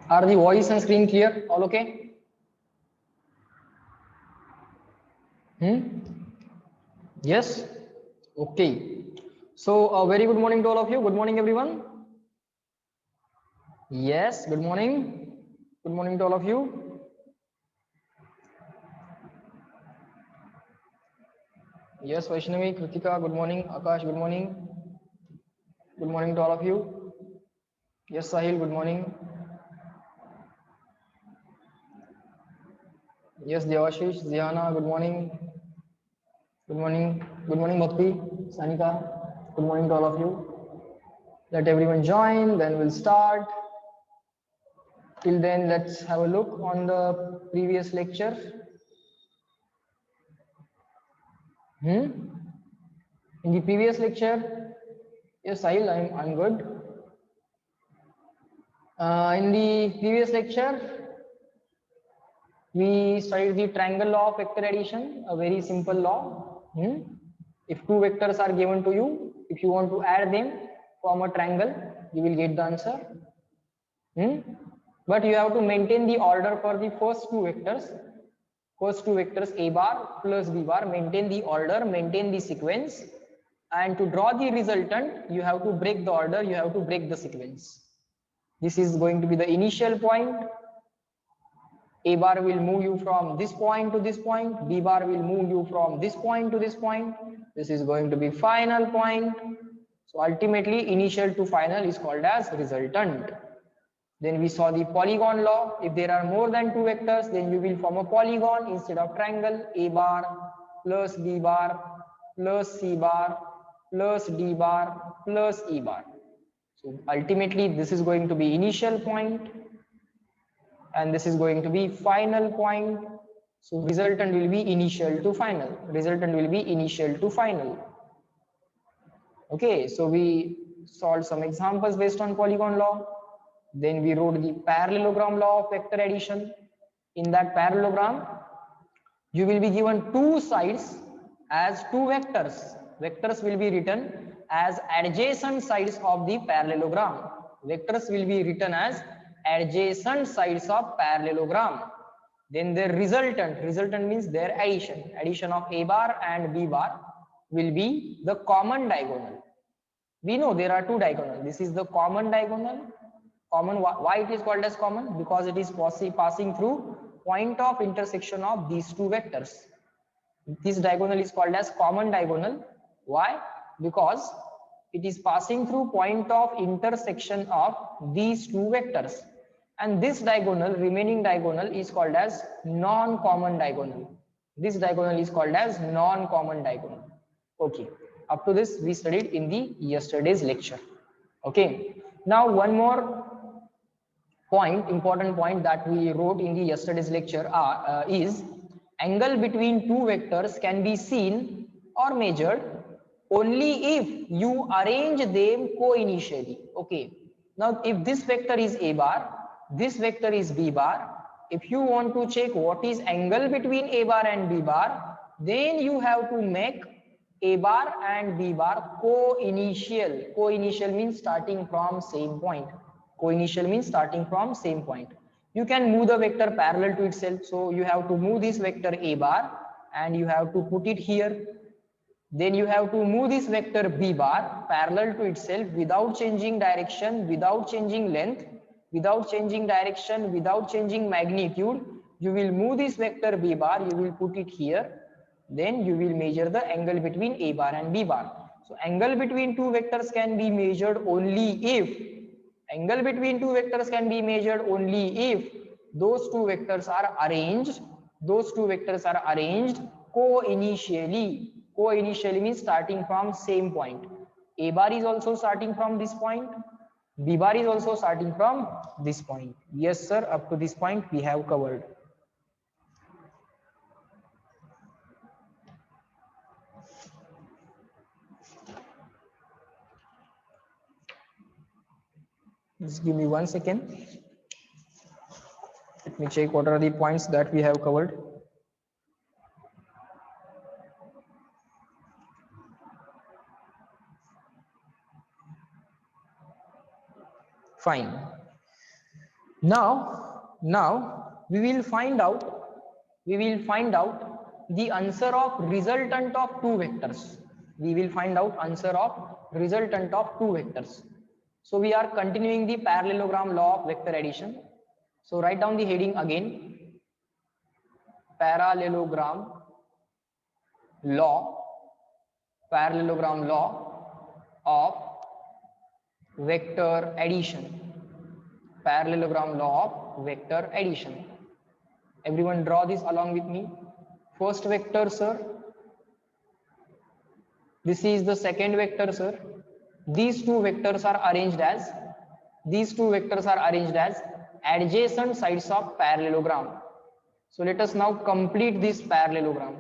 Are the voice and screen clear? All okay? Yes? Okay. So, very good morning to all of you. Good morning, everyone. Yes, good morning. Good morning to all of you. Yes, Vaishnavi, Kritika, good morning. Akash, good morning. Good morning to all of you. Yes, Sahil, good morning. Yes, Devashish, Ziana, good morning. Good morning. Good morning, Bhakti, Sanika. Good morning to all of you. Let everyone join, then we'll start. Till then, let's have a look on the previous lecture. In the previous lecture, yes, Sahil, I'm good. In the previous lecture, we studied the triangle law of vector addition, a very simple law. If two vectors are given to you, if you want to add them, form a triangle, you will get the answer. But you have to maintain the order for the first two vectors. First two vectors a bar plus b bar, maintain the order, maintain the sequence, and to draw the resultant, you have to break the order, you have to break the sequence. This is going to be the initial point. A bar will move you from this point to this point, B bar will move you from this point to this point. This is going to be final point. So ultimately, initial to final is called as resultant. Then we saw the polygon law. If there are more than two vectors, then you will form a polygon instead of triangle. A bar plus B bar plus C bar plus D bar plus E bar. So ultimately, this is going to be initial point, and this is going to be final point. So resultant will be initial to final. Resultant will be initial to final. Okay, so we solved some examples based on polygon law. Then we wrote the parallelogram law of vector addition. In that parallelogram, you will be given two sides as two vectors. Vectors will be written as adjacent sides of the parallelogram. Vectors will be written as adjacent sides of parallelogram. Then their resultant means their addition of A bar and B bar will be the common diagonal. We know there are two diagonals. This is the common diagonal. Common, why it is called as common? Because it is passing through point of intersection of these two vectors. This diagonal is called as common diagonal. Why? Because it is passing through point of intersection of these two vectors. And this diagonal, remaining diagonal, is called as non-common diagonal. This diagonal is called as non-common diagonal. Okay, up to this we studied in the yesterday's lecture. Okay, now one more point, important point that we wrote in the yesterday's lecture is angle between two vectors can be seen or measured only if you arrange them co-initially. Okay, now if this vector is A bar, this vector is B bar, if you want to check what is angle between A bar and B bar, then you have to make A bar and B bar co-initial. Co-initial means starting from same point. Co-initial means starting from same point. You can move the vector parallel to itself. So you have to move this vector A bar and you have to put it here. Then you have to move this vector B bar parallel to itself without changing direction, without changing length, without changing direction, without changing magnitude. You will move this vector B bar, you will put it here. Then you will measure the angle between A bar and B bar. So angle between two vectors can be measured only if those two vectors are arranged. Those two vectors are arranged co-initially. Co-initially means starting from same point. A bar is also starting from this point. B bar is also starting from this point. Yes, sir. Up to this point we have covered. Just give me 1 second. Let me check what are the points that we have covered. Fine. Now we will find out the answer of resultant of two vectors. We will find out answer of resultant of two vectors. So we are continuing the parallelogram law of vector addition. So write down the heading again, parallelogram law of vector addition. Parallelogram law of vector addition. Everyone draw this along with me. First vector, sir. This is the second vector, sir. These two vectors are arranged as adjacent sides of parallelogram. So let us now complete this parallelogram.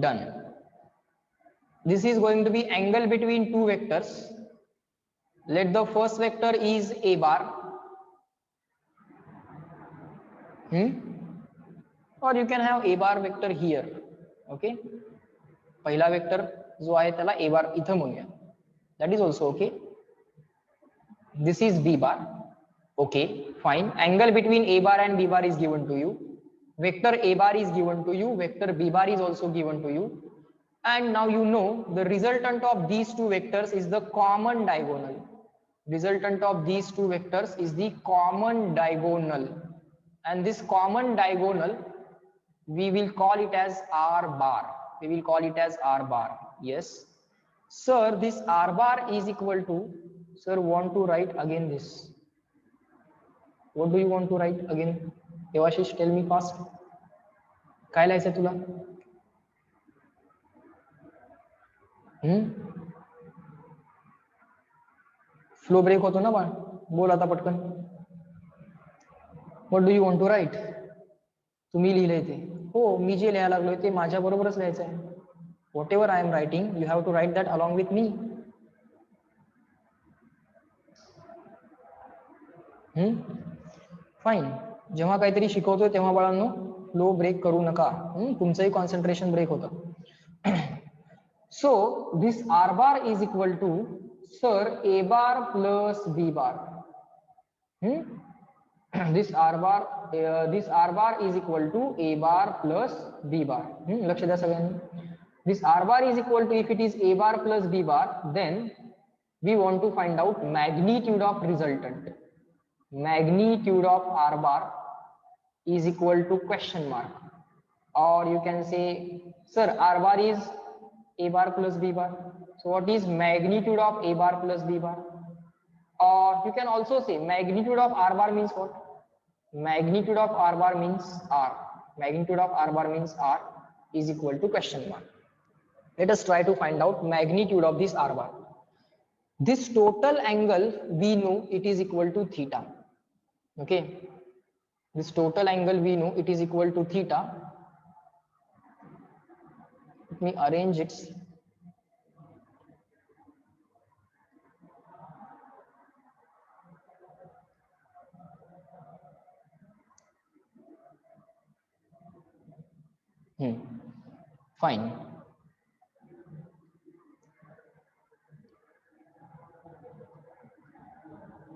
Done. This is going to be angle between two vectors. Let the first vector is a bar. Or you can have a bar vector here. Okay. पहिला vector जो आहे त्याला a bar इथं म्हणूया. That is also okay. This is b bar. Okay, fine. Angle between a bar and b bar is given to you. Vector a bar is given to you. Vector b bar is also given to you. And now you know the resultant of these two vectors is the common diagonal. Resultant of these two vectors is the common diagonal. And this common diagonal, we will call it as r bar. Yes. Sir, this r bar is equal to, sir, want to write again this. What do you want to write again? Devashish, tell me fast. काय लिहायचं तुला? Flow break होतो ना बाळ, बोल आता पटकन. What do you want to write? तुम्ही लिहिलंय ते. हो, मी जे लिहायला लागलोय ते माझ्या बरोबरच लिहायचं आहे. Whatever I am writing, you have to write that along with me. Fine. जेव्हा काहीतरी शिकवतोय तेव्हा बाळांनो फ्लो ब्रेक करू नका. तुमचंही कॉन्सन्ट्रेशन ब्रेक होतं. So this r bar is equal to, sir, a bar plus b bar. This r bar is equal to a bar plus b bar. लक्ष द्या सगळ्यांनी. This r bar is equal to, if it is a bar plus b bar, then we want to find out magnitude of resultant. Magnitude of r bar is equal to question mark, or you can say, sir, r bar is a bar plus b bar. So what is magnitude of a bar plus b bar? Or you can also say magnitude of r bar means what? Magnitude of r bar means r. Magnitude of r bar means r is equal to question mark. Let us try to find out magnitude of this r bar. This total angle, we know it is equal to theta. Okay, this total angle we know it is equal to theta. Let me arrange it. Fine.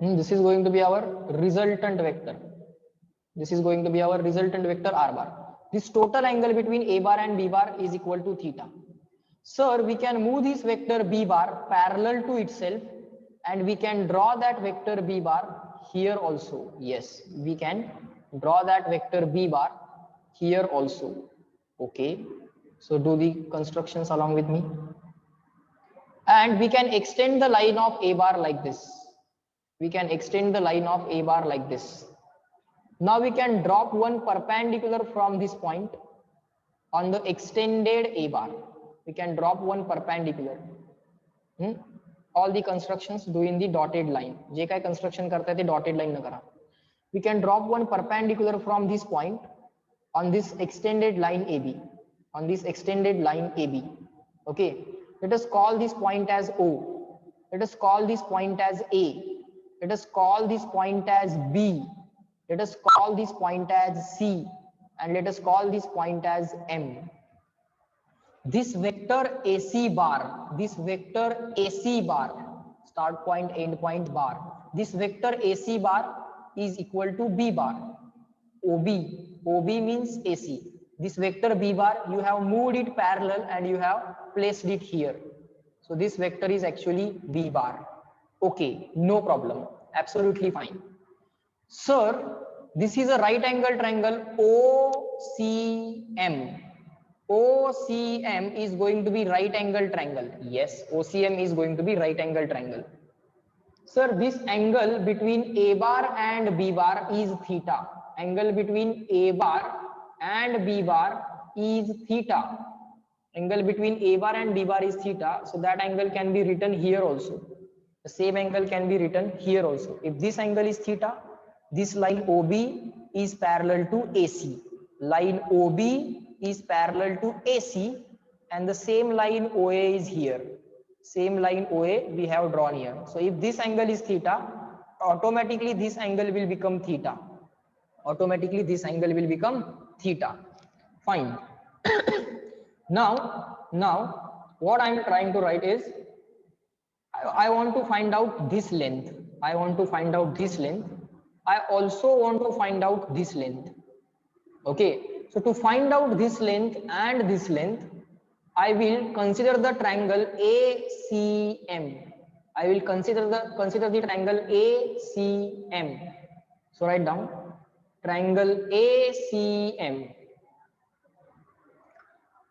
This is going to be our resultant vector. This is going to be our resultant vector r bar. This total angle between a bar and b bar is equal to theta. Sir, we can move this vector b bar parallel to itself, and we can draw that vector b bar here also. Yes, we can draw that vector b bar here also. Okay, so do the constructions along with me. And we can extend the line of a bar like this. We can extend the line of a bar like this. Now we can drop one perpendicular from this point on the extended a bar. We can drop one perpendicular. All the constructions do in the dotted line. जे काय construction करता है ते dotted line न करा. We can drop one perpendicular from this point on this extended line AB. On this extended line AB. Okay. Let us call this point as O. Let us call this point as A. Let us call this point as B. Let us call this point as C. And let us call this point as M. this vector AC bar, start point, end point bar, this vector AC bar is equal to B bar. OB means AC. This vector B bar, you have moved it parallel and you have placed it here. So this vector is actually B bar. Okay, no problem. Absolutely fine. Sir, this is a right angle triangle OCM. OCM is going to be right angle triangle. Yes, OCM is going to be right angle triangle. Sir, this angle between A bar and B bar is theta. Angle between A bar and B bar is theta. Angle between A bar and B bar is theta. So that angle can be written here also. The same angle can be written here also. If this angle is theta, this line OB is parallel to AC. Line OB is parallel to AC, and the same line OA is here. Same line OA we have drawn here. So if this angle is theta, automatically this angle will become theta. Automatically this angle will become theta. Fine. Now what I am trying to write is, I want to find out this length. I want to find out this length. I also want to find out this length. Okay. So to find out this length and this length, I will consider the triangle ACM. I will consider the triangle ACM. So write down triangle ACM.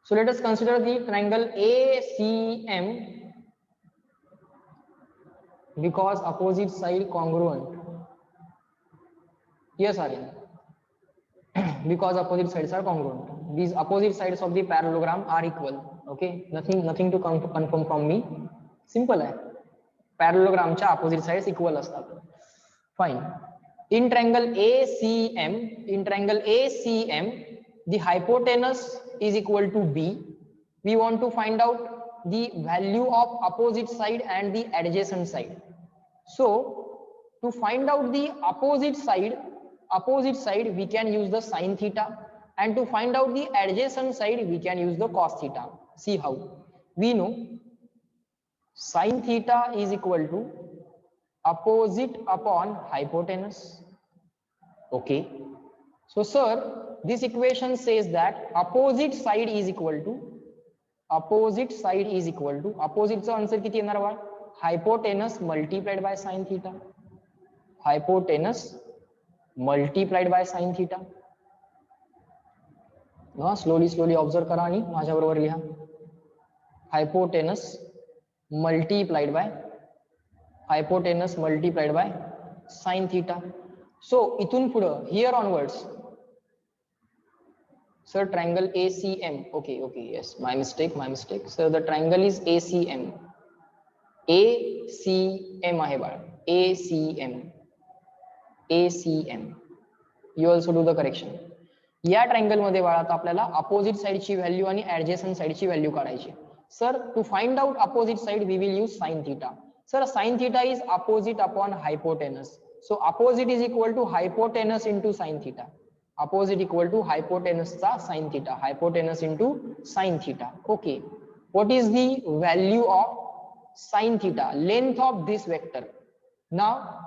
So let us consider the triangle ACM because opposite side congruent. Yes, Aryan. Because opposite sides are congruent. These opposite sides of the parallelogram are equal. Okay, nothing to confirm from me. Simple hai. Parallelogram cha opposite sides equal astat. Fine. In triangle ACM, the hypotenuse is equal to B. We want to find out the value of opposite side and the adjacent side. So to find out the opposite side we can use the sin theta, and to find out the adjacent side we can use the cos theta. See how? We know sin theta is equal to opposite upon hypotenuse. Okay. So sir, this equation says that opposite side is equal to opposite चा answer किती येणार बा? Hypotenuse multiplied by sin theta. Hypotenuse multiplied by sin theta. Slowly observe करा आणि माझ्या बरोबर लिहा. Hypotenuse multiplied by sin theta. So इथून पुढं here onwards, sir, triangle ACM. Okay, yes, my mistake. So the triangle is ACM. ACM आहे बाळा. ACM. You also do the correction. या ट्रायंगल मध्ये बाळा आता आपल्याला अपोजिट साइडची व्हॅल्यू आणि ऍडजसेंट साइडची व्हॅल्यू काढायची. Sir, to find out opposite side we will use sin theta. Sir, sin theta is opposite upon hypotenuse. So opposite is equal to hypotenuse into sin theta. Opposite equal to hypotenuse चा sin theta. Hypotenuse into sin theta. Okay. What is the value of sin theta? Length of this vector. Now,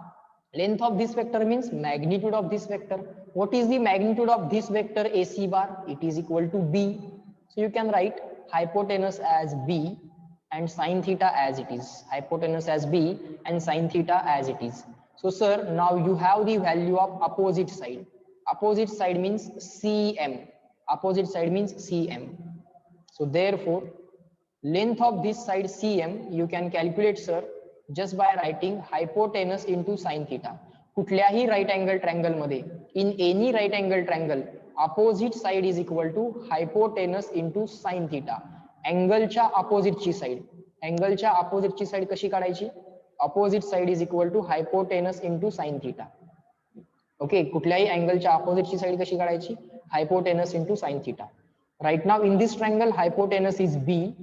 length of this vector means magnitude of this vector. What is the magnitude of this vector AC bar? It is equal to B. So you can write hypotenuse as B and sin theta as it is. Hypotenuse as B and sin theta as it is. So sir, now you have the value of opposite side. Opposite side means CM. Opposite side means CM. So therefore, length of this side CM you can calculate, sir, just by writing hypotenuse into sin theta. कुठल्याही right angle triangle मध्ये, in any right angle triangle, opposite side is equal to hypotenuse into sin theta. अँगलच्या अपोजिटची side कशी काढायची? Opposite side is equal to hypotenuse into sine theta. Okay, कुठल्याही अँगलच्या अपोजिटची side कशी काढायची? Hypotenuse into sine theta. Right now in this triangle hypotenuse is B,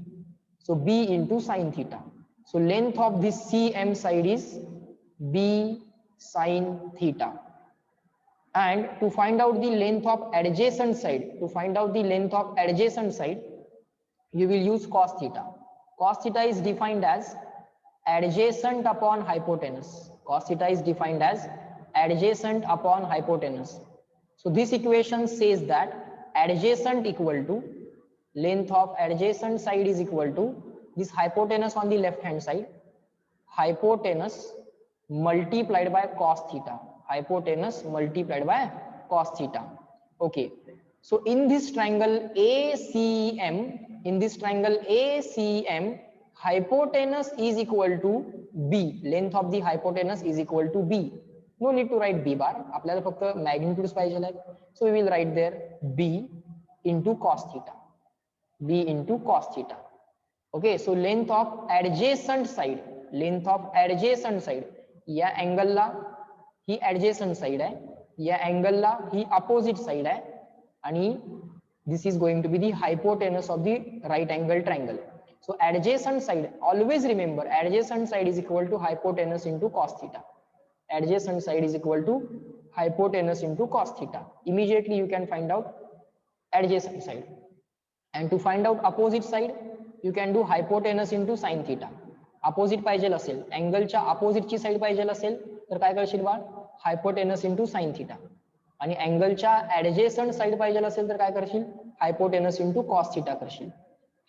so B into sin theta. So length of this CM side is B sin theta. And to find out the length of adjacent side, you will use cos theta. Cos theta is defined as adjacent upon hypotenuse. Cos theta is defined as adjacent upon hypotenuse. So this equation says that adjacent equal to length of adjacent side is equal to this hypotenuse on the left hand side, hypotenuse multiplied by cos theta. Hypotenuse multiplied by cos theta. Okay. So in this triangle ACM, hypotenuse is equal to B. Length of the hypotenuse is equal to B. No need to write B bar. आपल्याला फक्त magnitudes पाहिजे आहे. So we will write there B into cos theta. B into cos theta. Okay. So length of adjacent side. या angle ला ही adjacent side आहे. या angle ला ही opposite side आहे. आणि this is going to be the hypotenuse of the right angle triangle. So adjacent side, always remember adjacent side is equal to hypotenuse into cos theta. Adjacent side is equal to hypotenuse into cos theta. Immediately you can find out adjacent side. And to find out opposite side, you can do hypotenuse into sin theta. Opposite पाहिजे असेल, अँगलच्या opposite ची side पाहिजे असेल तर काय करशील बाळ, hypotenuse into sin theta. आणि अँगलच्या adjacent side पाहिजे असेल तर काय करशील, हायपोटेनस इंटू कॉस थीटा करशील.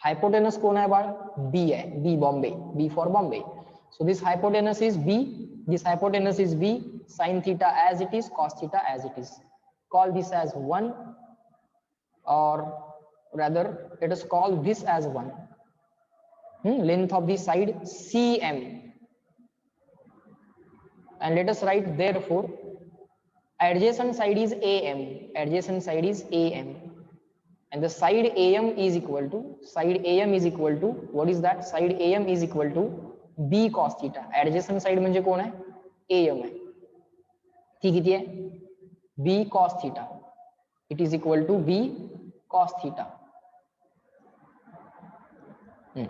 हायपोटेनस कोण आहे बाळ, बी आहे, B Bombay, B for Bombay. So this hypotenuse is B, this hypotenuse is B, sin theta as it is, cos theta as it is. Call this as 1, or rather let us call this as 1. Length of the side CM, and let us write therefore adjacent side is AM, adjacent side is AM, and the side AM is equal to, what is that, side AM is equal to B cos theta. Adjacent side म्हणजे कोण आहे, AM आहे. ती किती आहे, B cos theta. It is equal to B cos theta.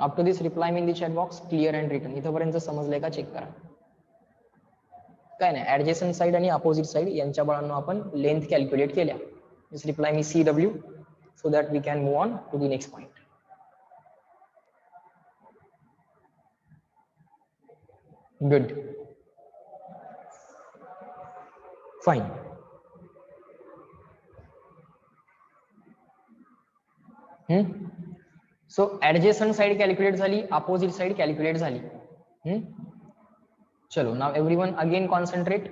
Up to this reply me in the chat box, clear and written. इथपर्यंत समजलंय का check करा. काय नाही, ऍडजेसंट साइड आणि अपोजिट साइड यांच्या बळांनो आपण लेंथ कॅल्क्युलेट केल्या. Just reply me CW so that we can move on to the next point. Good, fine. So adjacent side calculate झाली, opposite side calculate झाली. चलो, now everyone again concentrate.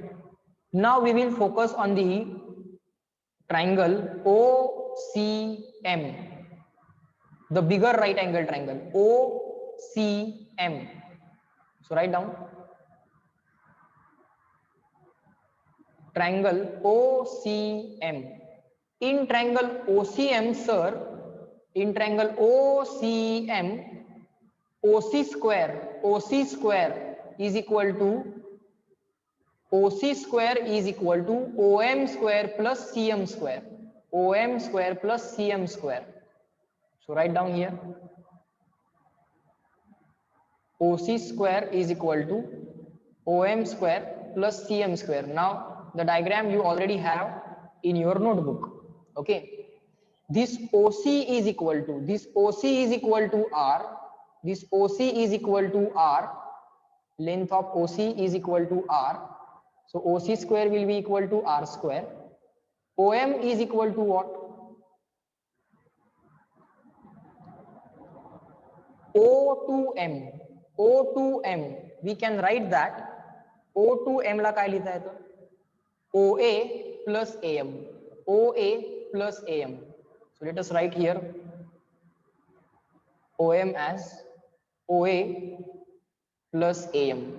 Now we will focus on the triangle OCM, the bigger right angle triangle OCM. So write down triangle OCM. In triangle OCM, sir, in triangle OCM, OC square is equal to OM square plus CM square. OM square plus CM square. So write down here OC square is equal to OM square plus CM square. Now the diagram you already have in your notebook. Okay, this OC is equal to, R, this OC is equal to R, length of OC is equal to R. So OC square will be equal to R square. OM is equal to what? O to M. O to M. We can write that O to M ला काय लिहिता येतं? OA plus AM. OA plus AM. So let us write here OM as OA plus AM.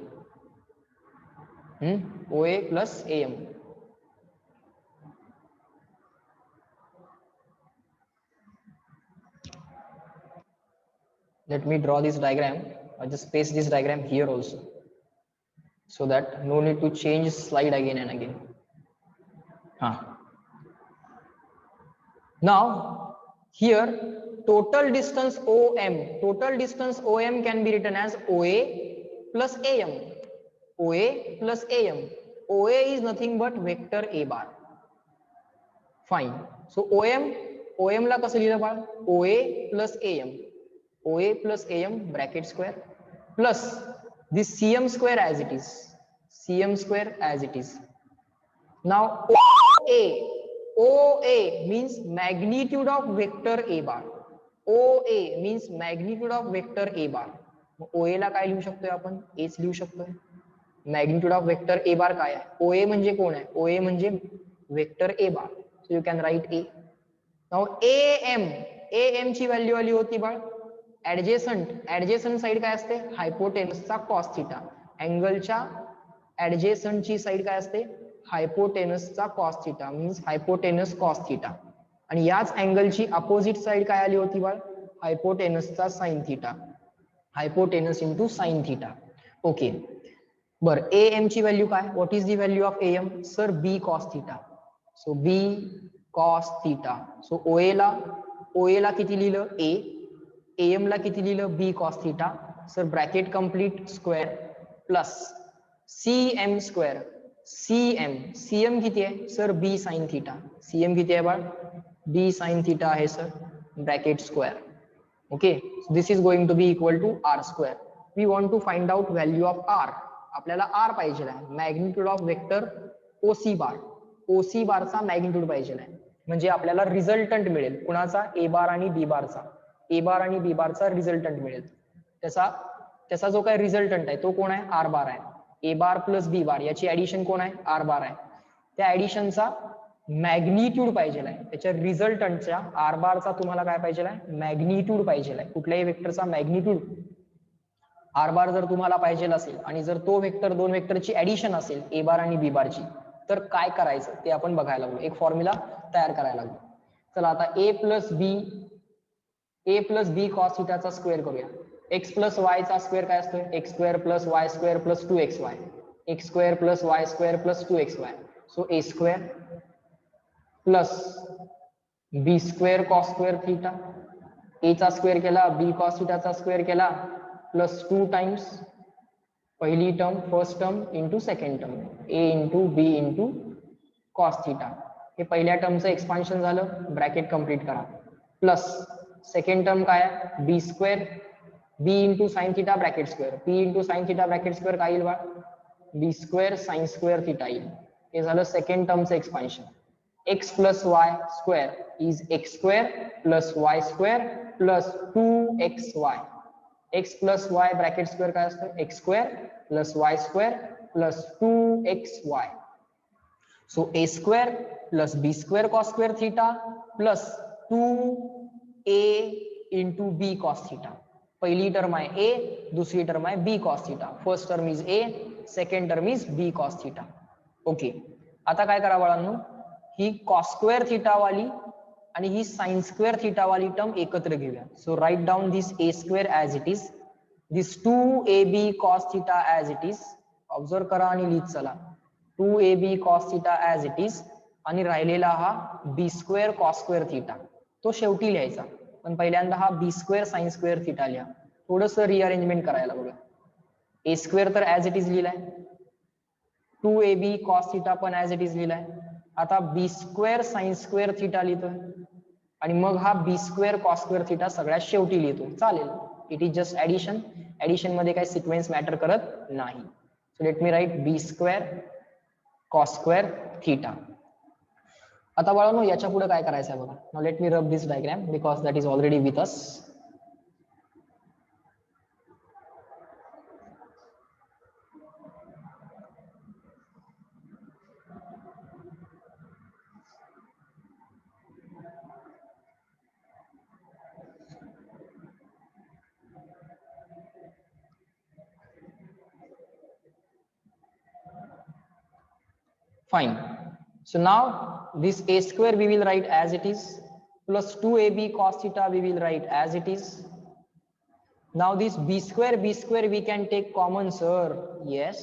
OA plus AM. Let me draw this diagram. I'll just paste this diagram here also, so that no need to change slide again and again. Now here total distance OM can be written as OA plus AM. OA plus AM. OA is nothing but vector A bar. Fine. So OM ला कसं लिहिलं बाळ, OA plus AM. OA plus AM bracket square plus this CM square as it is. CM square as it is. Now OA means magnitude of vector A bar. OA means magnitude of vector A bar. OA ला काय लिहू शकतोय आपण? Aच लिहू शकतोय. Magnitude of vector A bar काय आहे? OA म्हणजे कोण आहे? OA म्हणजे vector A bar. So you can write A. Now AM ची व्हॅल्यू आली होती बाळ ऍडजेसंट साइड काय असते? हायपोटेनसचा कॉस थिटा. अँगलच्या ऍडजेसंटची साइड काय असते? हायपोटेनसचा cos theta means hypotenuse cos theta. आणि याच अँगलची अपोजिट साइड काय आली होती बाळ? हायपोटेनसचा sine theta. Hypotenuse into sine theta. Okay बर AM ची व्हॅल्यू काय? What is the value of AM? Sir B cos theta. So B cos theta. So OA ला किती लिहिलं? A. AM ला किती लिहिलं? B cos theta. Sir bracket complete square plus CM square. CM किती आहे? Sir B sin theta. CM किती आहे बाळ? B sin थिटा आहे sir bracket square. Okay this is going to be equal to R square. We want to find out value of R. आपल्याला R पाहिजे आहे. Magnitude of vector OC bar. OC बारचा magnitude पाहिजे आहे म्हणजे आपल्याला resultant मिळेल. कुणाचा? A बार आणि B बारचा. A बार आणि B बारचा रिझल्टंट मिळेल. त्याचा जो काय रिझल्टंट आहे तो कोण आहे? R बार आहे. A बार प्लस B बार याची ऍडिशन कोण आहे? R बार आहे. त्या ऍडिशनचा मॅग्निट्यूड पाहिजे आहे. त्याच्या रिझल्टंटच्या R बारचा तुम्हाला काय पाहिजे आहे? मॅग्निट्यूड पाहिजे आहे. कुठल्याही वेक्टरचा मॅग्निट्यूड R बार जर तुम्हाला पाहिजे असेल आणि जर तो वेक्टर दोन वेक्टरची ऍडिशन असेल A बार आणि B बारची तर काय करायचं ते आपण बघायला लागलो. एक फॉर्म्युला तयार करायला लागलो. चला आता A प्लस B cos थिटाचा स्क्वेअर करूया. x प्लस y चा स्क्वेअर काय असतो? x square plus y square plus 2xy. x square plus y square plus 2xy. So A square plus B square cos square theta. A चा square केला B cos थिटाचा square केला plus 2 times पहिली term first term into second term A into B into cos theta. हे पहिल्या टर्मचं expansion झालं. Bracket complete करा प्लस सेकंड टर्म काय आहे? B square B into sine theta bracket square. B into sine theta bracket square काय येईल बा? B square sine square theta येईल. हे झालं सेकंड टर्मचं expansion. x plus y square is x square plus y square plus 2xy. x plus y bracket square काय असतं? x square plus y square plus 2xy. So a square plus b square cos square theta plus 2a into b cos theta. पहिली term आहे a, दुसरी term आहे b cos theta. First term is a, second term is b cos theta. Okay आता काय करा बाळांनो? ही cos square theta वाली आणि ही साइन स्क्वेअर थिटा वाली टर्म एकत्र घेऊया. So write down this a square as it is, this 2ab cos theta as it is. Observe करा आणि लिहित चला. 2ab cos theta as it is आणि राहिलेला हा b square cos square theta तो शेवटी लिहायचा. पण पहिल्यांदा हा b square sine square theta लिहा. थोडंसं रिअरेंजमेंट करायला बघा. a स्क्वेअर तर as it is लिहिलाय, 2ab cos theta पण ऍज इट इज लिहिलाय. आता b square sine square theta लिहितोय आणि मग हा b square cos square theta सगळ्यात शेवटी लिहितो. चालेल. It is just addition. Addition मध्ये काही सिक्वेन्स मॅटर करत नाही. So let me write b square cos square theta. आता बाळांनो याच्या पुढे काय करायचं आहे बघा. Now let me rub this diagram because that is already with us. Fine. So now this a square we will write as it is plus 2ab cos theta we will write as it is. Now this b square we can take common sir. Yes.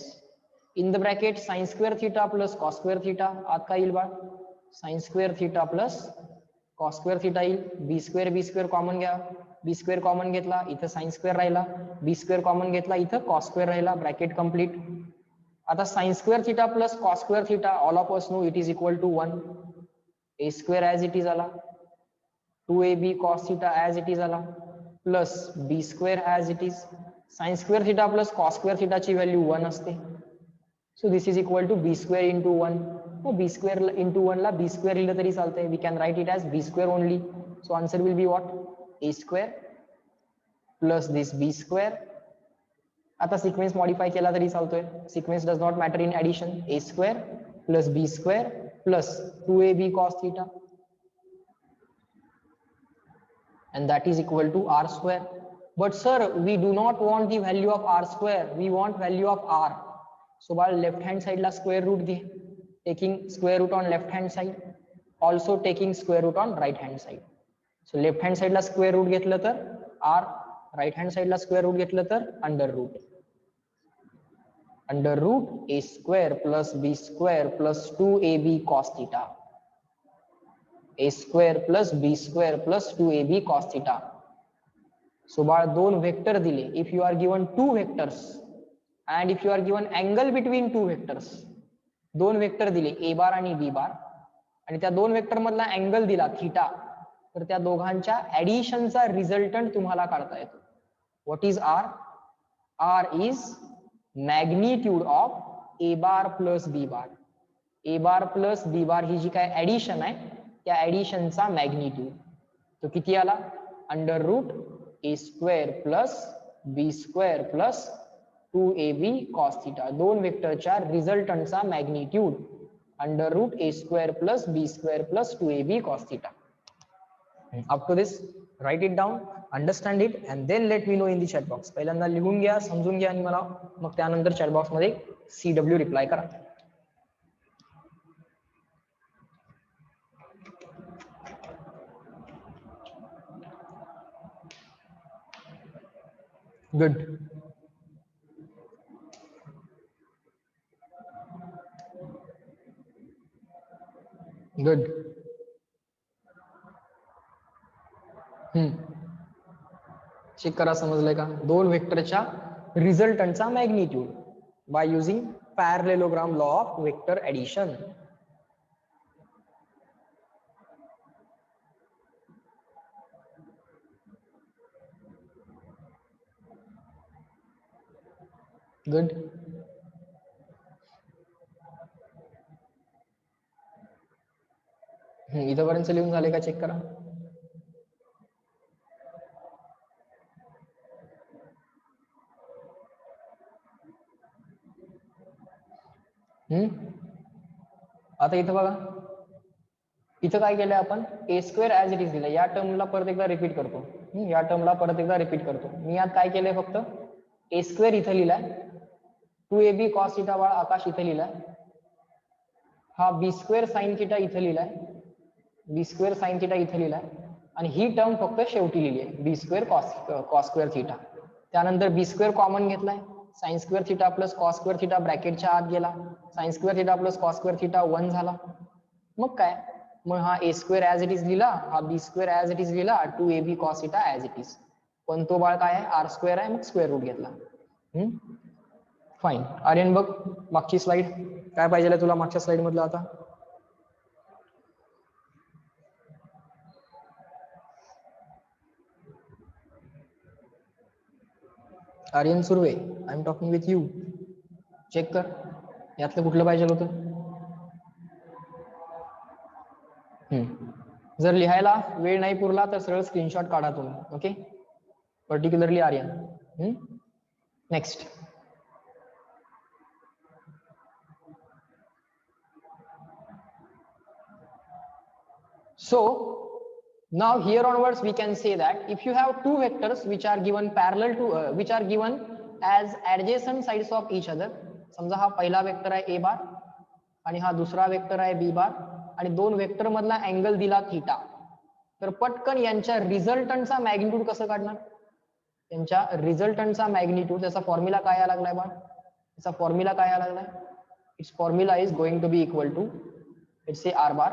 In the bracket sin square theta plus cos square theta. आत काय येईल बा? sin square theta plus cos square theta येईल. b square common घ्या. b square common घेतला इथं sin square राहिला. b square common घेतला इथं cos square राहिला. Bracket complete. आता sin square theta plus cos square theta all of us know it is equal to 1. a square as it is आला, 2ab cos theta as it is आला plus B square as it is. Sine square theta plus cos square थिटाची value 1 असते. So this is equal to B square into 1. मग B square into 1 ला B square लिहिलं तरी चालतंय. We can write it as B square only. So answer will be what? A square plus this B square. आता sequence modify केला तरी चालतोय. Sequence does not matter in addition. A square plus B square plus 2ab cos theta and that is equal to r square. But sir, we do not want the value of r square, we want value of r. So by left hand side la square root घे, taking square root on left hand side, also taking square root on right hand side. So left hand side La square root घेतलं तर r, right hand side ला square root घेतलं तर under root a square plus b square plus 2ab cos theta. a square plus b square plus 2ab cos theta. So बाळ दोन vector दिले. If you are given two vectors and if you are given angle between two vectors, दोन vector दिले A bar आणि B बार, आणि त्या दोन vector मधला angle दिला थीटा, तर त्या दोघांच्या ऍडिशनचा रिझल्टंट तुम्हाला काढता येतो. What is R? R is magnitude of A bar plus B bar. A bar plus B bar ही जी काय ऍडिशन आहे त्या ऍडिशनचा मॅग्निट्यूड तो किती आला? Under root A square plus B square plus 2ab cos theta. दोन वेक्टरच्या रिझल्टंटचा magnitude under root A square plus B square plus 2ab cos theta. Up to this write it down, understand it and then let me know in the chat box. पहिल्यांदा लिहून घ्या, समजून घ्या आणि मला मग त्यानंतर चॅट बॉक्स मध्ये CW रिप्लाय करा. गुड. गुड. चेक करा समजलंय का? दोन वेक्टरच्या रिझल्टंटचा magnitude by using parallelogram law of vector addition. Good. इथपर्यंत लिहून झाले का? चेक करा. आता इथं बघा, इथं काय केलंय आपण? ए स्क्वेअर ऍज इट इज दिलं. या टर्मला परत एकदा रिपीट करतो. या टर्मला परत एकदा रिपीट करतो. मी यात काय केलंय? फक्त ए स्क्वेअर इथं लिहिलाय, 2ab cos theta बाळ आकाश इथं लिहिलाय, हा बी स्क्वेअर साइन थिटा इथं लिहिलाय, बी स्क्वेअर साइन थिटा इथं लिहिलाय, आणि ही टर्म फक्त शेवटी लिहिली आहे B square cos square theta. त्यानंतर बी स्क्वेअर कॉमन घेतलाय, sine square theta plus cos square theta ब्रॅकेटच्या आत गेला, sine square theta plus cos square theta 1 झाला. मग काय? मग हा A square as it is लिहिला, हा B square as it is लिहिला, 2ab cos theta as it is. पण तो बाळ काय आहे? आर स्क्वेअर आहे, मग स्क्वेअर रूट घेतला. फाईन. आर्यन बघ मागची स्लाइड, काय पाहिजे तुला मागच्या स्लाइड मधलं? आता Aryan Surve, I am talking with you. Check कर यातलं कुठलं पाहिजे होतं. जर लिहायला वेळ नाही पुरला तर सरळ स्क्रीनशॉट काढा तुम्ही. Okay, particularly Aryan. Next. So now here onwards we can say that if you have two vectors which are given parallel to which are given as adjacent sides of each other, समजा हा पहिला vector आहे a बार आणि हा दुसरा vector आहे b बार, आणि दोन वेक्टर मधला अँगल दिला थीटा, तर पटकन यांच्या रिझल्टंटचा मॅग्निट्यूड कसं काढणार? यांच्या रिझल्टंटचा मॅग्निट्यूड, त्याचा फॉर्म्युला काय यायला लागलाय बा? त्याचा फॉर्म्युला काय यायला लागलाय? It's formula is going to be equal to, let's say r bar.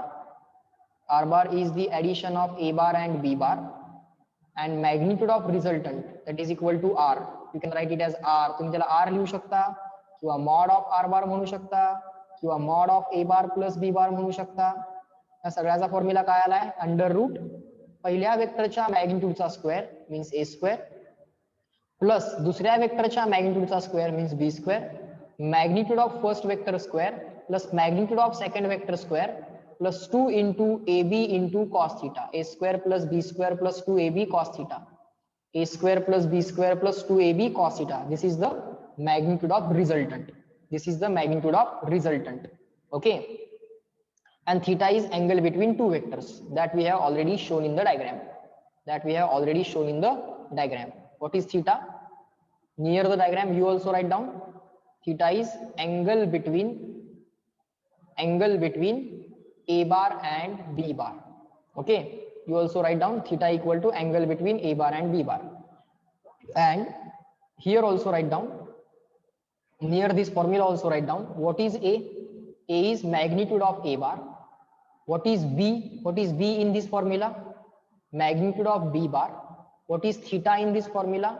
R bar is the addition of A bar and B bar, and magnitude of resultant that is equal to R. You can write it as R. तुम्ही त्याला R लिहू शकता, किंवा mod of R bar म्हणू शकता, किंवा mod of A bar plus B bar म्हणू शकता. या सगळ्याचा फॉर्म्युला काय आलाय? अंडर रूट पहिल्या वेक्टरच्या मॅग्निट्यूडचा square means A square plus दुसऱ्या वेक्टरच्या मॅग्निट्यूडचा square means B square, magnitude of first vector square plus magnitude of second vector square plus 2 into AB into cos theta, a square plus b square plus 2ab cos theta, a square plus b square plus 2ab cos theta. This is the magnitude of resultant. This is the magnitude of resultant. Okay. And theta is angle between two vectors that we have already shown in the diagram. That we have already shown in the diagram. What is theta? Near the diagram, you also write down. Theta is angle between a bar and b bar. Okay, you also write down theta equal to angle between a bar and b bar. And here also write down, near this formula also write down what is a. A is magnitude of a bar. What is b? What is b in this formula? Magnitude of b bar. What is theta in this formula?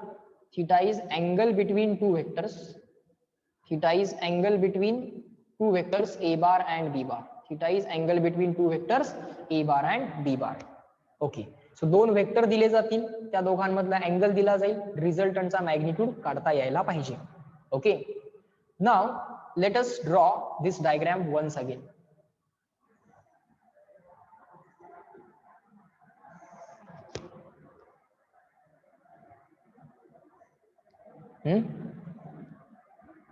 Theta is angle between two vectors. Theta is angle between two vectors a bar and b bar. Theta is angle between two vectors a bar and b bar. Okay. So दोन vector दिले जातील, त्या दोघांमधला angle दिला जाईल, रिझल्टंटचा magnitude काढता यायला पाहिजे. Okay. Now let us draw this diagram once again.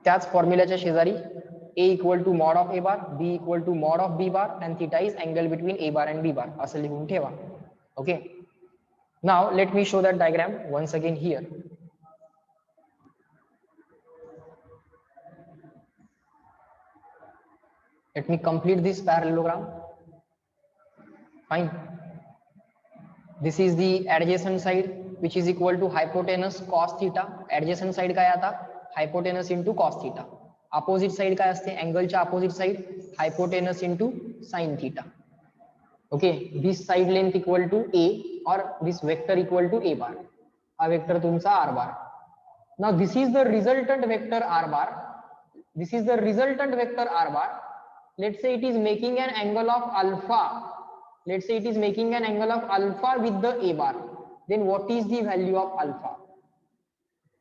त्याच फॉर्म्युल्याच्या शेजारी a equal to mod of a bar, b equal to mod of b bar and theta is angle between a bar and b bar असं लिहून ठेवा. Okay. Now let me show that diagram once again here. Let me complete this parallelogram. Fine. This is the adjacent side which is equal to hypotenuse cos theta. Adjacent side काय आता? Hypotenuse into cos theta. Opposite side काय असते? अँगलच्या opposite side hypotenuse into sin theta. Okay, this side length equal to a or this vector equal to a bar. हा vector तुमचा r bar. Now this is the resultant vector r bar. This is the resultant vector r bar. Let's say it is making an angle of alpha. Let's say it is making an angle of alpha with the a bar. Then what is the value of alpha?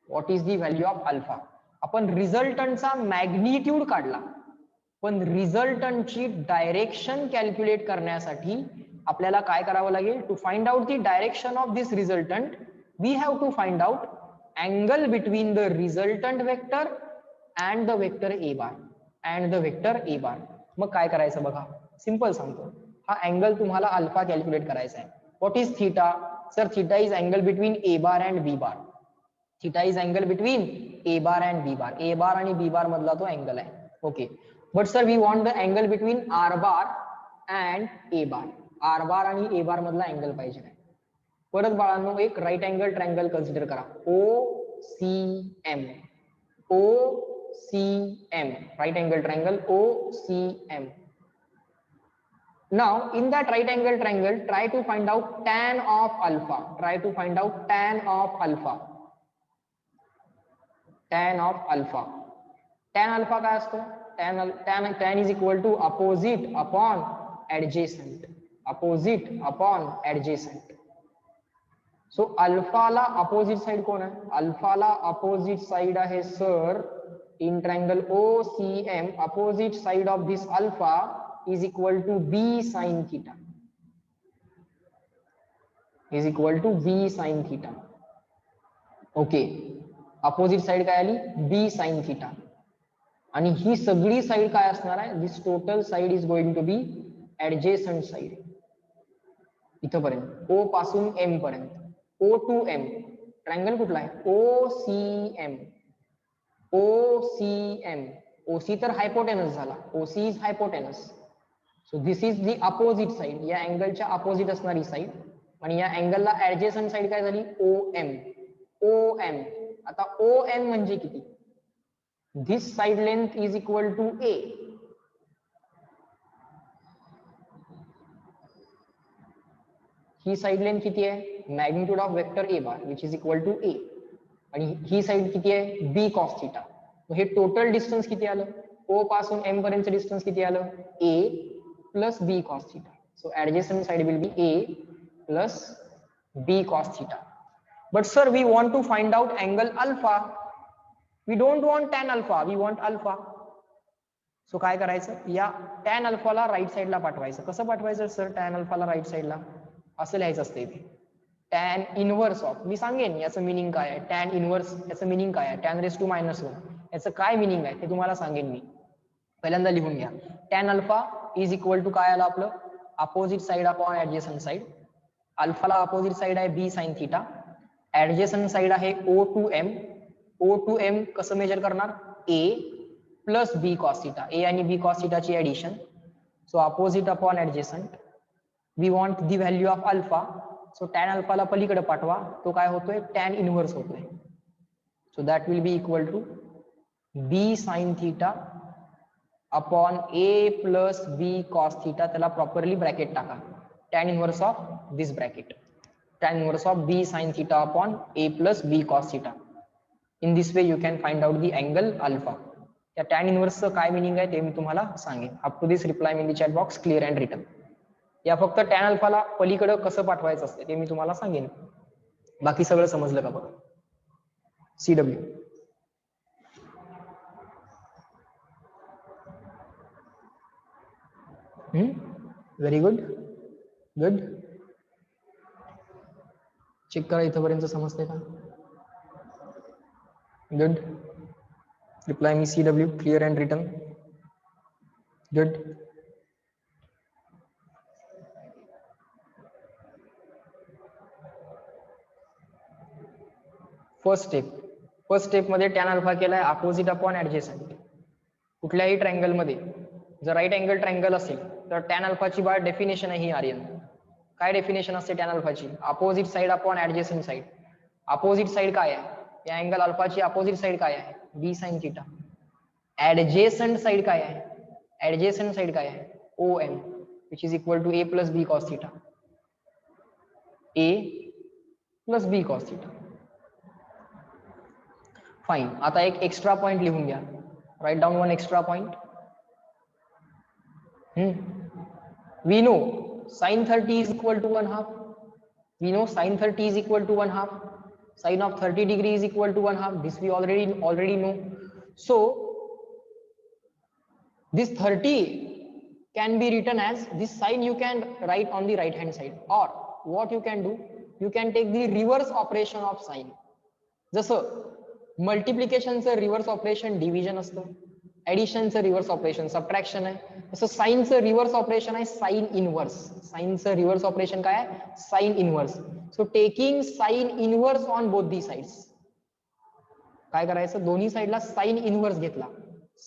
What is the value of alpha? आपण रिझल्टंटचा magnitude काढला, पण रिझल्टंटची direction calculate करण्यासाठी आपल्याला काय करावं लागेल? To find out the direction of this resultant we have to find out angle between the resultant vector and the vector A bar and the vector A bar. मग काय करायचं बघा, सिंपल सांगतो. हा अँगल तुम्हाला अल्फा कॅल्क्युलेट करायचा आहे. What is theta? Sir theta is angle between A bar and B bar. Theta is angle between A bar and B bar. A bar आणि बी बार मधला तो अँगल आहे. Okay. But sir we want the angle between R bar and A bar. R bar आणि A बार मधला angle पाहिजे. परत बाळांनो एक राईट अँगल ट्रायंगल कन्सिडर करा. O C M. O C M. Right angle triangle O C M. Now in that right angle triangle try to find out tan of alpha. Try to find out tan of alpha. Tan of alpha. Tan alpha काय असतो? Tan is equal to opposite upon adjacent. Opposite upon adjacent. So alpha La opposite side कोण आहे? alpha ला opposite side आहे sir in triangle OCM. Opposite side of this alpha is equal to b sin theta. Is equal to b sin theta. Okay. Opposite side काय आली? b sin theta. आणि ही सगळी side काय असणार आहे? This total side is going to be adjacent side. इथपर्यंत O पासून M पर्यंत. ओ टू एम ट्रायंगल कुठला आहे? ओ C M. O C M. O सी तर हायपोटेनस झाला. O C is hypotenuse. So this is the opposite side. या अँगलच्या opposite असणारी साइड. आणि या अँगलला ऍडजेसंट साइड काय झाली? O M. O M. आता ओ एम म्हणजे किती? This side length is equal to a. ही साइड लेंथ किती आहे? Magnitude of vector A bar which is equal to A. आणि ही साइड किती आहे? B cos theta. हे टोटल डिस्टन्स किती आलं? ओ पासून एम पर्यंत डिस्टन्स किती आलं? A plus B cos theta. So adjacent side will be A plus b cos theta. But sir, we want to find out angle alpha. We don't want tan alpha, we want alpha. सो काय करायचं, या tan अल्फाला right साईडला पाठवायचं. कसं पाठवायचं sir tan अल्फाला right साईडला? असं लिहायचं असतं इथे, टॅन इनवर्स ऑफ, मी सांगेन याचं मिनिंग काय आहे. टॅन इनवर्स याचं मिनिंग काय आहे, टॅन रेस टू मायनस 1 याचं काय मिनिंग आहे ते तुम्हाला सांगेन मी. पहिल्यांदा लिहून घ्या, tan alpha is equal to काय आलं आपलं, opposite side upon adjacent side. अल्फाला अपोजिट साइड आहे B sine theta, adjacent side आहे O to M. O to M कसं मेजर करणार, A plus B cos theta, A आणि बी कॉस थिटाची addition. So opposite upon adjacent, we want the value of alpha. So tan अल्फाला पलीकडे पाठवा, तो काय होतोय टॅन इनवर्स होतोय. So that will be equal to B sine theta upon A plus B cos theta. त्याला properly bracket टाका, tan inverse of this bracket, tan inverse of B sine theta upon A plus B cos theta. In this way you can find out the angle alpha. त्या tan इनवर्सचं काय meaning आहे ते मी तुम्हाला सांगेन. Up to this reply in the chat box clear and written. या फक्त टॅन अल्फाला पलीकडे कसं पाठवायचं असते ते मी तुम्हाला सांगेन. बाकी सगळं समजलं का बघा. CW very good, good. Check करा इथपर्यंत समजते का. Good. Reply me CW clear and written. Good. First step मध्ये टॅन अल्फा केलाय अपोजिट अपॉन ऍडजेसंट. कुठल्याही ट्रायंगल मध्ये जर राईट अँगल ट्रायंगल असेल तर टॅन अल्फाची बाय डेफिनेशन आहे ही आर्यन. काय डेफिनेशन असते टॅन अल्फाची, opposite side upon adjacent side. Opposite side काय आहे, या अँगल अल्फाची अपोजिट साइड काय आहे, B sine theta. Adjacent side काय आहे, ऍडजेसंट साइड काय आहे, O M, which is equal to A plus B cos theta, A plus B cos theta. Fine. आता एक एक्स्ट्रा पॉइंट लिहून घ्या, write down one extra point. We know sin 30 is equal to 1/2. We know sin 30 is equal to 1/2. Sin of 30 degree is equal to 1/2. This we already know. So this 30 can be written as this sign you can write on the right hand side, or what you can do, you can take the reverse operation of sign. जसं मल्टिप्लिकेशनचं reverse operation division असतं, ऍडिशनचं reverse operation subtraction आहे, तसं साइनचं reverse operation आहे sine inverse. साइनचं reverse operation काय आहे, sine inverse. So taking sine inverse on both the sides, काय करायचं, दोन्ही साइडला साइन इनवर्स घेतला.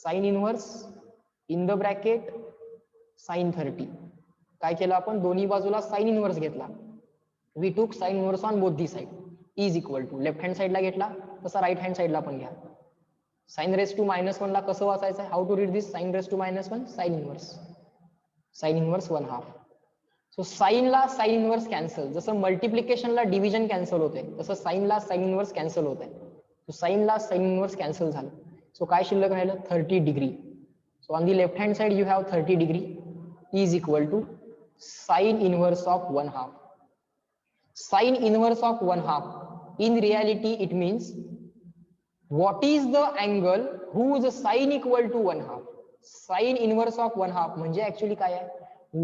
Sine inverse in the bracket sine 30. काय केलं आपण, दोन्ही बाजूला साइन इनवर्स घेतला. We took sine inverse on both the side is equal to, left hand साइडला घेतला तसा राईट हँड साइडला पण घ्या. साइन रेस टू मायनस 1 ला कसं वाचायचं, how to read this, sine raise to minus 1 sine inverse, sine inverse 1/2. So साइनला साइन इनवर्स कॅन्सल, जसं मल्टिप्लिकेशनला डिव्हिजन कॅन्सल होते तसं साइनला साइन इनवर्स कॅन्सल होत आहे. सो साइनला साइन इनवर्स कॅन्सल झालं. सो काय शिल्लक राहिलं, 30 degree. So on the left hand side you have 30 degree is equal to sine inverse of 1/2. Sine inverse of 1/2 in reality it means what is the angle whose sine equal to 1/2. Sine inverse of 1/2 म्हणजे actually काय आहे,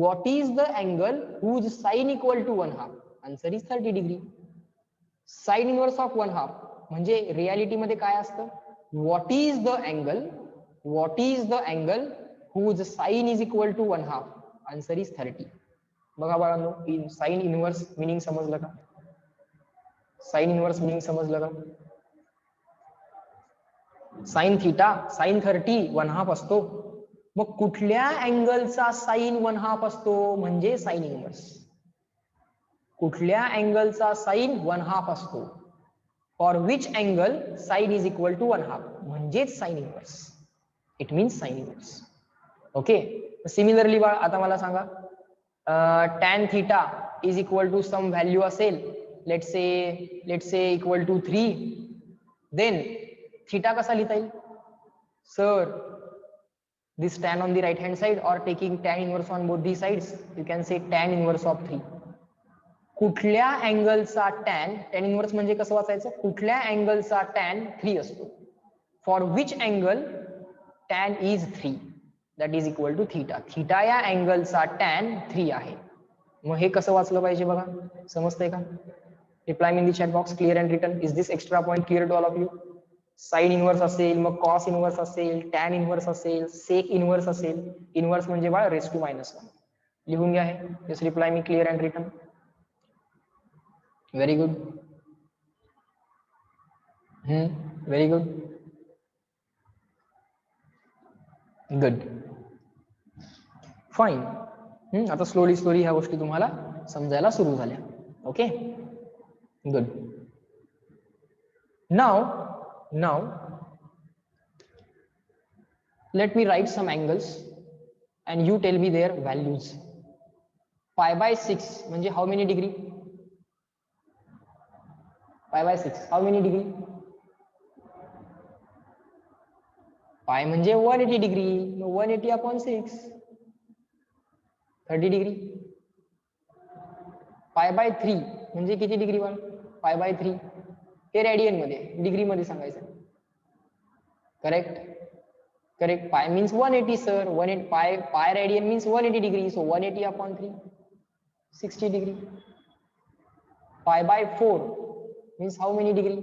what is the angle whose sine equal to 1/2. Answer is 30 degree. Sign inverse of 1/2 म्हणजे reality मध्ये काय असतं, what is the angle whose sine is equal to 1/2. Answer is 30. बघा बाळांनो, sine inverse meaning समजलं का, साइन इनवर्स मिनिंग समजलं का. साइन थिटा साइन 30 1/2 असतो, मग कुठल्या अँगलचा साइन 1/2 असतो म्हणजे साइन इनवर्स. कुठल्या अँगलचा साइन 1/2 असतो, for which angle sine is equal to 1/2 म्हणजेच sine inverse, it means sine inverse. Okay. Similarly बाळ आता मला सांगा, tan theta is equal to some value असेल, let's say equal to 3, then theta कसा लिहिता येईल sir, this tan on the right hand side or taking tan inverse on both the sides, you can say tan inverse of 3. कुठल्या अँगलचा tan inverse म्हणजे कसं वाचायचं, कुठल्या अँगलचा tan 3 असतो, for which angle tan is 3 that is equal to theta. Theta या अँगलचा tan 3 आहे. मग हे कसं वाचलं पाहिजे बघा, समजतंय का? Reply me in the chat box, clear and written. Is this extra point clear to all of you? Sine inverse असेल, मग कॉस इनवर्स असेल, टॅन इनवर्स असेल, सेक इनवर्स असेल. इनवर्स म्हणजे बाळ रेस टू -1. लिहून घ्या हे. Just reply me clear and written. Very good. Very good. Good. Fine. आता स्लोली ह्या गोष्टी तुम्हाला समजायला सुरू झाल्या. Okay, good. नाव let me write some angles and you tell me their values. π/6 म्हणजे how many degree? π/6 how many degree? पाय म्हणजे 180 डिग्री, 180 अपॉन 6 30 डिग्री. π/3 म्हणजे किती डिग्री बाळ? π/3 हे रेडियन मध्ये, डिग्री मध्ये सांगायचं. Correct. Pi means 180 sir. 180 pi radian means 180 degree, so 180 upon 3 60 degree. π/4 means how many degree?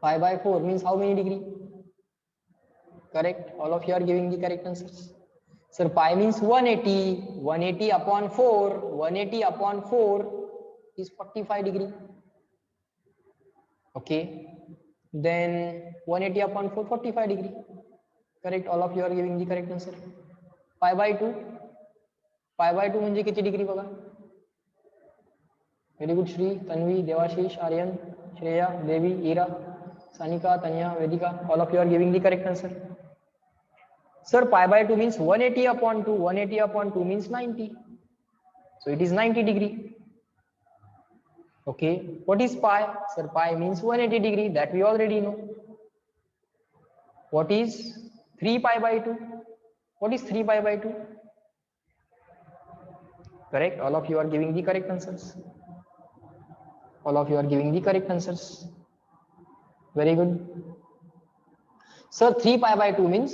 π/4 means how many degree? Correct. All of you are giving the correct answers. Sir, pi means 180. 180 upon 4. 180 upon 4 is 45 degree. Okay. Then 180 upon 4, 45 degree. Correct. All of you are giving the correct answer. π/2. π/2 म्हणजे किती degree बघा? Very good. Shri, Tanvi, Devashish, Aryan, Shreya, Devi, Ira, Sanika, Tanya, Vedika, all of you are giving the correct answer. Sir, π/2 means 180 upon 2. 180 upon 2 means 90. So it is 90 degree. Okay. What is pi? Sir, pi means 180 degree. That we already know. What is 3 π/2? What is 3 π/2? Correct. All of you are giving the correct answers. All of you are giving the correct answers. Very good. Sir, 3 π/2 means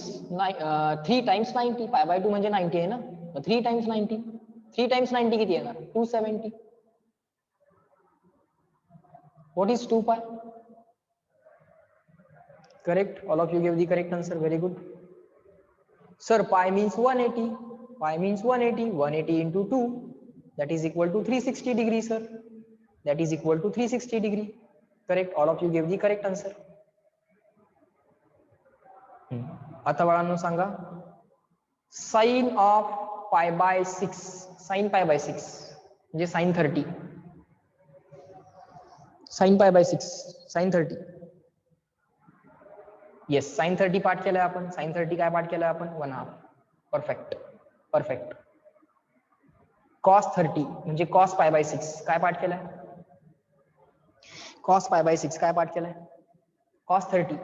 3 times 90. π/2 म्हणजे 90 आहे ना, 3 times 90. 3 times 90 किती येणार? 270. What is 2 pi? Correct. All of you gave the correct answer. Very good. Sir, pi means 180. Pi means 180. 180 into 2. That is equal to 360 degrees, sir. That is equal to 360 degree. Correct. All of you gave the correct answer. आता बाळांनो सांगा, sign of π/6. Sine π/6 म्हणजे sine 30. Sine π/6 sine 30. Yes, sine 30 पाठ केलाय आपण. Sign 30 काय पाठ केलाय आपण? 1/2. परफेक्ट. कॉस 30 म्हणजे कॉस π/6 काय पाठ केलाय? कॉस π/6 काय पाठ केलाय? कॉस 30.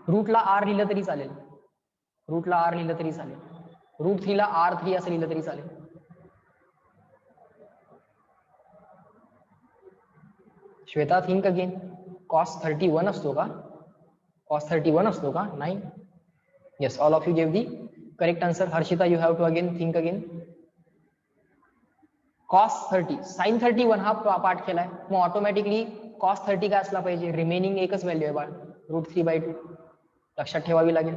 रूटला r लिहिलं तरी चालेल. रूटला r लिहिलं तरी चालेल. रूट 3 ला r3 असं लिहिलं तरी चालेल. Shweta, think again. कॉस 31 असतो का? कॉस 31 असतो का? नाही. Yes, all of you give the correct answer. Harshita, you have to again think again. Cos 30 sine 31 हा पाठ केलाय, मग ऑटोमॅटिकली कॉस 30 काय असला पाहिजे? रिमेनिंग एकच व्हॅल्यू आहे बाळ, √3/2. लक्षात ठेवावी लागेल.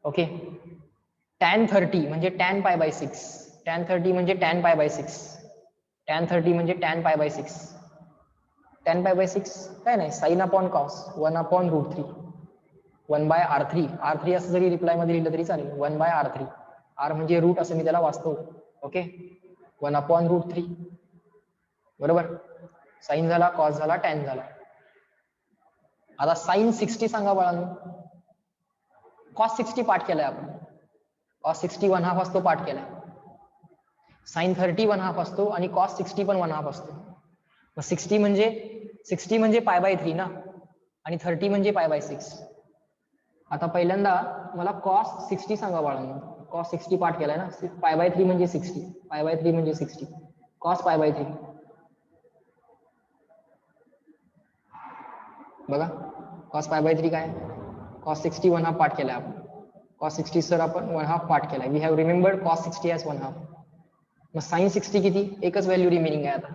ओके. tan 30 म्हणजे tan π/6. tan 30 म्हणजे tan π/6. tan 30 म्हणजे tan π/6. tan π/6 काय नाही, sign upon cos 1/√3. 1/r3. r3 असं जरी रिप्लाय मध्ये लिहिलं तरी चालेल. 1/r3. r म्हणजे रूट असं मी त्याला वाचतो. ओके. 1/√3. बरोबर. साइन झाला, कॉस झाला, टॅन झाला. आता साइन 60 सांगा बाळांनो. कॉस 60 पाठ केलाय आपण. कॉस 60 1/2 असतो पाठ केलाय. साइन 30 1/2 असतो आणि कॉस 60 पण 1/2 असतो. मग 60 म्हणजे π/3 ना, आणि 30 म्हणजे π/6. आता पहिल्यांदा मला कॉस 60 सांगा बाळांनो. कॉस 60 पार्ट केलाय ना, पाय बाय 3 म्हणजे 60, पाय बाय 3 म्हणजे 60, कॉस पाय बाय 3 बघा, कॉस पाय बाय 3 काय, कॉस 60 वन हाफ पार्ट केलाय आपण, कॉस 60 सर आपण वन हाफ पार्ट केलाय, we have remembered cos 60 as one half. मग साइन 60 किती, एकच व्हॅल्यू रिमेनिंग आहे आता,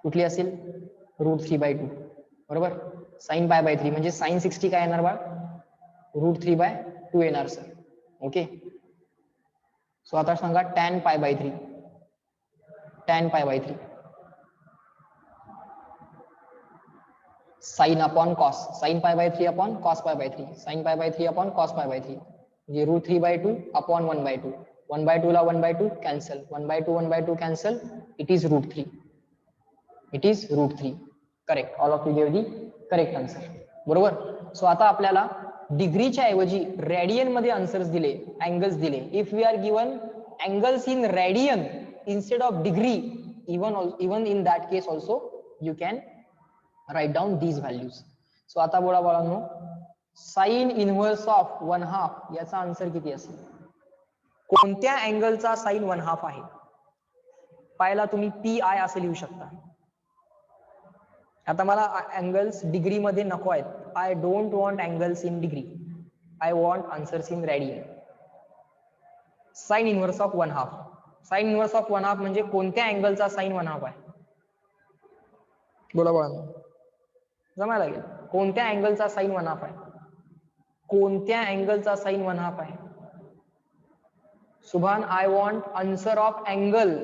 कुठली असेल, √3/2 बरोबर. साइन पाय बाय 3 म्हणजे साइन 60 काय येणार बाळ, √3/2 येणार सर. ओके, सो आता सांगा tan pi by 3, tan pi by 3 sine upon cos, sine pi by 3 upon cos pi by 3, sine pi by 3 upon cos pi by 3 म्हणजे √3/2 अपॉन 1/2, 1/2 ला 1/2 cancel, 1/2 1/2 cancel, it is √3, it is √3. Correct, all of you give the correct answer. बरोबर. So आता आपल्याला डिग्रीच्या ऐवजी radian मध्ये answers दिले, angles दिले. If we are given angles in radian instead of degree, even in that case also you can write down these values. So आता बोला बाळांनो, sine inverse of one half याचा आन्सर किती असेल, कोणत्या अँगलचा साइन वन हाफ आहे. पाहिला तुम्ही PI असे लिहू शकता. आता मला अँगल्स डिग्री मध्ये नको आहेत, I don't want angles in degree, I want answers in radian. Sine inverse of one half, sine inverse of one half म्हणजे कोणत्या अँगलचा साइन वन हाफ आहे, बोला बोला जमायला लागेल. कोणत्या अँगलचा साइन वन हाफ आहे, कोणत्या अँगलचा साइन वन हाफ आहे. Subhan, I want answer of angle.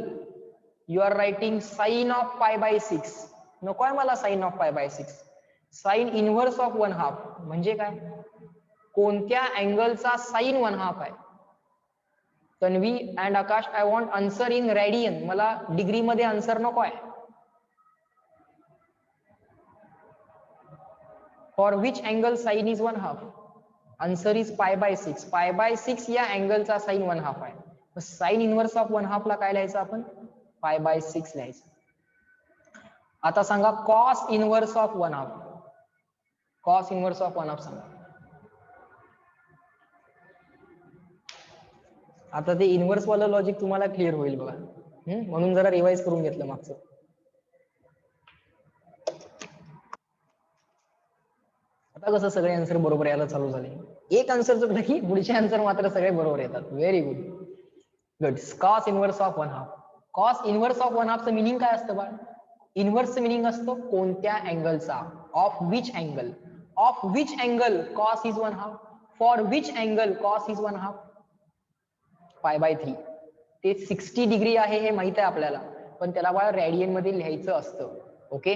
You are writing sine of pi by 6, नको आहे मला sine of pi by 6. Sine inverse of one half म्हणजे काय, कोणत्या अँगलचा साइन वन हाफ आहे. Tanvi and Akash, I want answer in radian, मला डिग्री मध्ये आन्सर नको आहे. For which angle sine is one half, answer is pi by 6. Pi by 6 या अँगलचा साइन वन हाफ आहे. Sine inverse of one half ला काय लिहायचं आपण, पाय बाय 6 लिहायचं. आता सांगा cos inverse of one half, cos inverse of one half सांगा. आता ते इनव्हर्स वाला लॉजिक तुम्हाला क्लिअर होईल बघा, म्हणून जरा रिवाइज करून घेतलं मागचं. आता कसं सगळे आन्सर बरोबर यायला चालू झाले, एक आन्सर चुकलं की पुढचे आन्सर मात्र सगळे बरोबर येतात. Very good, good. Cos inverse of one half, cos inverse of one हाफचं मिनिंग काय असतं बाळ, इनव्हर्सचं मिनिंग असतं कोणत्या अँगलचा, of which angle, of which angle cos is one half, for which angle cos is one half, pi by 3. ते 60 degree आहे हे माहित आहे आपल्याला, पण त्याला बाळ रेडियन मध्ये लिहायचं असतं. Okay,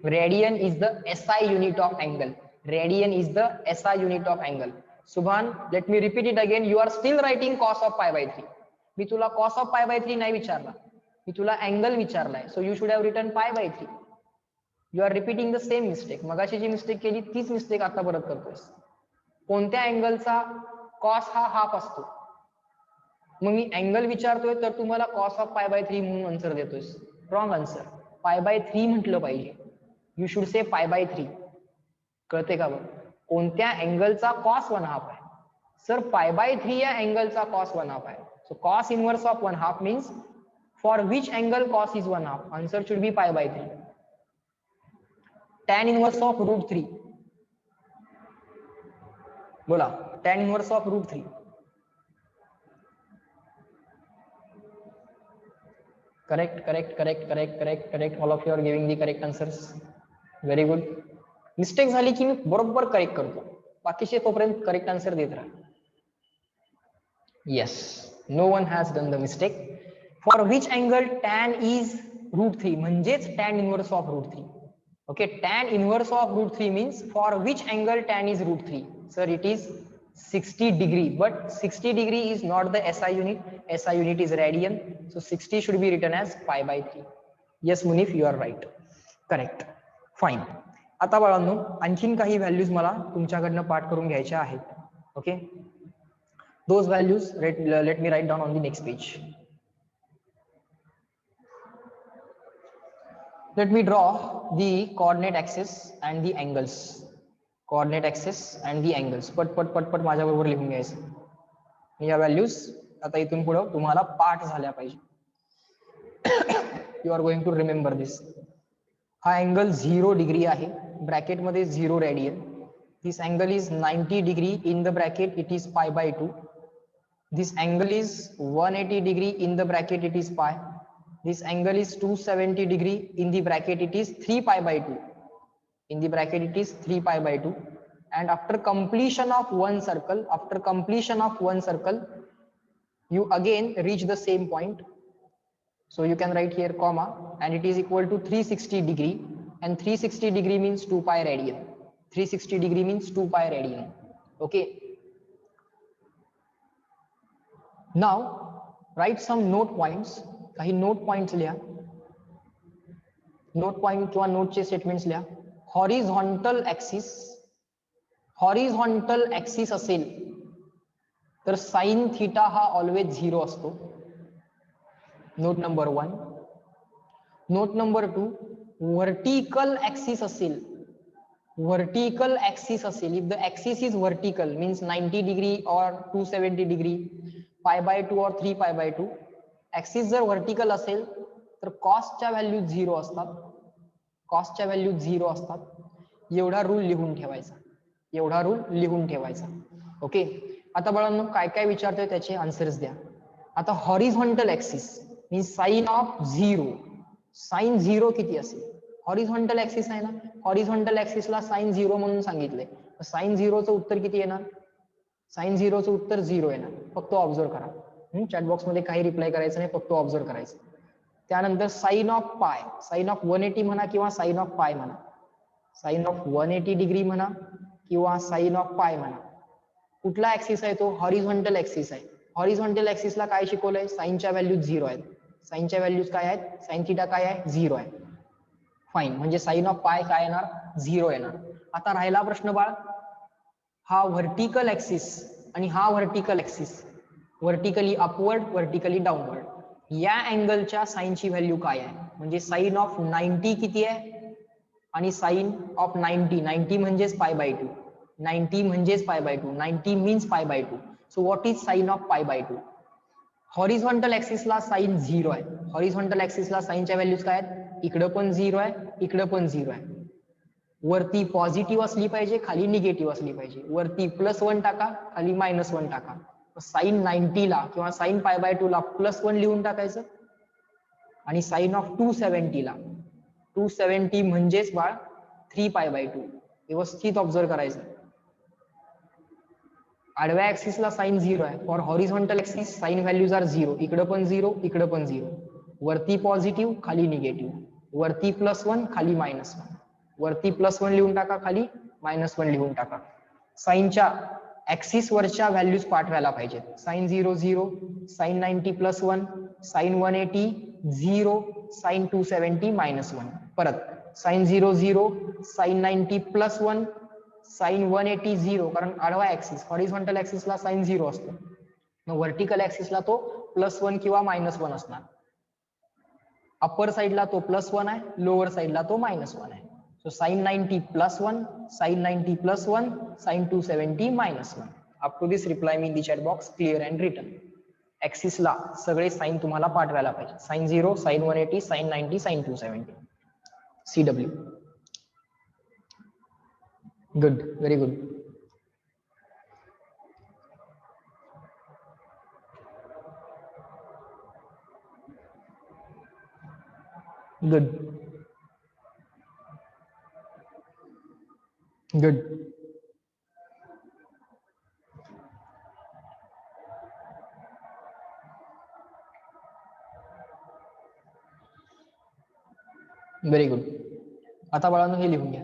radian is the SI unit of angle, radian is the SI unit of angle. Subhan, let me repeat it again, you are still writing cos of pi by 3. मी तुला कॉस ऑफ पाय बाय 3 नाही विचारला, मी तुला अँगल विचारलाय. So you should have written pi by 3. You are repeating the same mistake, मगाशी जी मिस्टेक केली तीच मिस्टेक आता परत करतोयस. कोणत्या अँगलचा कॉस हा हाफ असतो, मग मी अँगल विचारतोय तर तुम्हाला कॉस ऑफ पाय बाय 3 म्हणून आन्सर देतोयस. रॉंग आन्सर, पाय बाय 3 म्हटलं पाहिजे, you should say pi by 3. कळते का बघ, कोणत्या अँगलचा कॉस वन हाफ आहे, सर पाय बाय 3 या अँगलचा कॉस वन हाफ आहे. So cos inverse of one half means for which angle cos is one half, answer should be pi by 3. Tan inverse of √3, बोला tan inverse of √3. Correct correct correct correct correct correct, all of you are giving the correct answers. Very good. Mistake झाली की मी बरोबर correct करतो, बाकीचे तोपर्यंत correct answer देत राहा. Yes, no one has done the mistake. For which angle tan is √3 म्हणजेच tan inverse of √3. Okay, tan inverse of √3 means for which angle tan is √3. Sir it is 60 degree, but 60 degree is not the SI unit. SI unit is radian, so 60 should be written as pi by 3. Yes Munif, you are right, correct, fine. आता बाळांनो आणखीन काही values मला तुमच्याकडनं पाठ करून घ्यायच्या आहेत. Okay, those values let me write down on the next page. Let me draw the coordinate axis and the angles. Coordinate axis and the angles, पट पट पट पट माझ्या बरोबर लिहून घ्यायचं. या व्हॅल्यूज आता इथून पुढे तुम्हाला पाठ झाल्या पाहिजे. You are going to remember this. हा अँगल 0 डिग्री आहे, ब्रॅकेट मध्ये 0 radian. This angle is 90 degree, in the bracket it is π/2. This angle is 180 degree, in the bracket it is π. This angle is 270 degree, in the bracket it is 3π/2. In the bracket it is 3π/2. And after completion of one circle, you again reach the same point. So you can write here comma, and it is equal to 360 degree, and 360 degree means 2π radian. 360 degree means 2π radian. Okay. Now write some note points. काही note points लिहा, note point किंवा नोटचे statements लिहा. Horizontal axis असेल तर sine theta हा always 0 असतो. Note number 1. Note number 2, vertical axis असेल, if the axis is vertical means 90 degree और 270 डिग्री, π/2 और 3π/2. ऍक्सिस जर व्हर्टिकल असेल तर कॉस्टच्या व्हॅल्यू 0 असतात. एवढा रूल लिहून ठेवायचा. ओके. आता बाळांनो काय काय विचारतोय त्याचे आन्सर्स द्या. आता horizontal axis means sine of 0. Sine 0 किती असेल? हॉरिझॉन्टल ऍक्सिस आहे ना, हॉरिझॉन्टल ऍक्सिसला साइन 0 म्हणून सांगितलंय. साइन 0चं उत्तर किती येणार? साइन 0चं उत्तर 0 येणार. फक्त ऑब्झर्व करा. चॅट बॉक्स मध्ये काही रिप्लाय करायचं नाही, फक्त ऑब्झर्व करायचं. त्यानंतर sine of pi, sine of 180 म्हणा किंवा साइन ऑफ पाय म्हणा, साइन ऑफ 180 डिग्री म्हणा किंवा साइन ऑफ पाय म्हणा. कुठला ऍक्सिस आहे तो? हॉरिझॉन्टल ऍक्सिस आहे. हॉरिझॉन्टल ऍक्सिसला काय शिकवलंय? साइनच्या व्हॅल्यूज 0 आहेत. साइनच्या व्हॅल्यूज काय आहेत? साइन थीटा काय आहे? 0 आहे. फाईन. म्हणजे साइन ऑफ पाय काय येणार? 0 येणार. आता राहिला प्रश्न बाळ, हा व्हर्टिकल ऍक्सिस आणि हा vertical axis, vertically upward, vertically downward, या अँगलच्या साइनची व्हॅल्यू काय आहे? म्हणजे साइन ऑफ 90 किती आहे आणि साइन ऑफ 90 म्हणजेच π/2. 90 म्हणजेच π/2. 90 means π/2. So what is sine of π/2? Horizontal ऍक्सिसला साइन 0 आहे. हॉरिझॉन्टल ऍक्सिसला साइनच्या व्हॅल्यूज काय आहेत? इकडं पण 0 आहे, इकडं पण 0 आहे. वरती पॉझिटिव्ह असली पाहिजे, खाली निगेटिव्ह असली पाहिजे. वरती +1 टाका, खाली -1 टाका. साइन 90 ला किंवा साइन π/2 ला +1 लिहून टाकायचं आणि साइन ऑफ 270 ला 270 म्हणजेच बाळ 3π/2. व्यवस्थित ऑब्झर्व करायचं. आडव्या ऍक्सिसला साइन 0 आहे. For horizontal axis sine values are 0. इकडं पण 0, इकडं पण 0. वरती पॉझिटिव्ह, खाली निगेटिव्ह. वरती +1, खाली -1. वरती +1 लिहून टाका, खाली -1 लिहून टाका. साइनच्या ऍक्सिस वरच्या व्हॅल्यूज पाठवायला पाहिजेत. Sine 0 0, sine 90 +1, sine 180 0, sine 270 -1. परत साइन 0 0, साइन 90 +1, साइन 180 0. कारण आडवा ऍक्सिस, हॉरिझॉन्टल ऍक्सिसला साइन 0 असतो. मग व्हर्टिकल ऍक्सिसला तो +1 किंवा -1 असणार. अप्पर साइडला तो +1 आहे, लोअर साइडला तो -1 आहे. So sin 90 +1, sin 90 +1, sin 270 -1. Up to this reply me in the chat box, clear and written. Axis ला सगळे साइन तुम्हाला पाठवायला पाहिजे. sin 0, sin 180, sin 90, sin 270. CW. Good, very good. Good. Good. Very good. आता बाळांनो हे लिहून घ्या.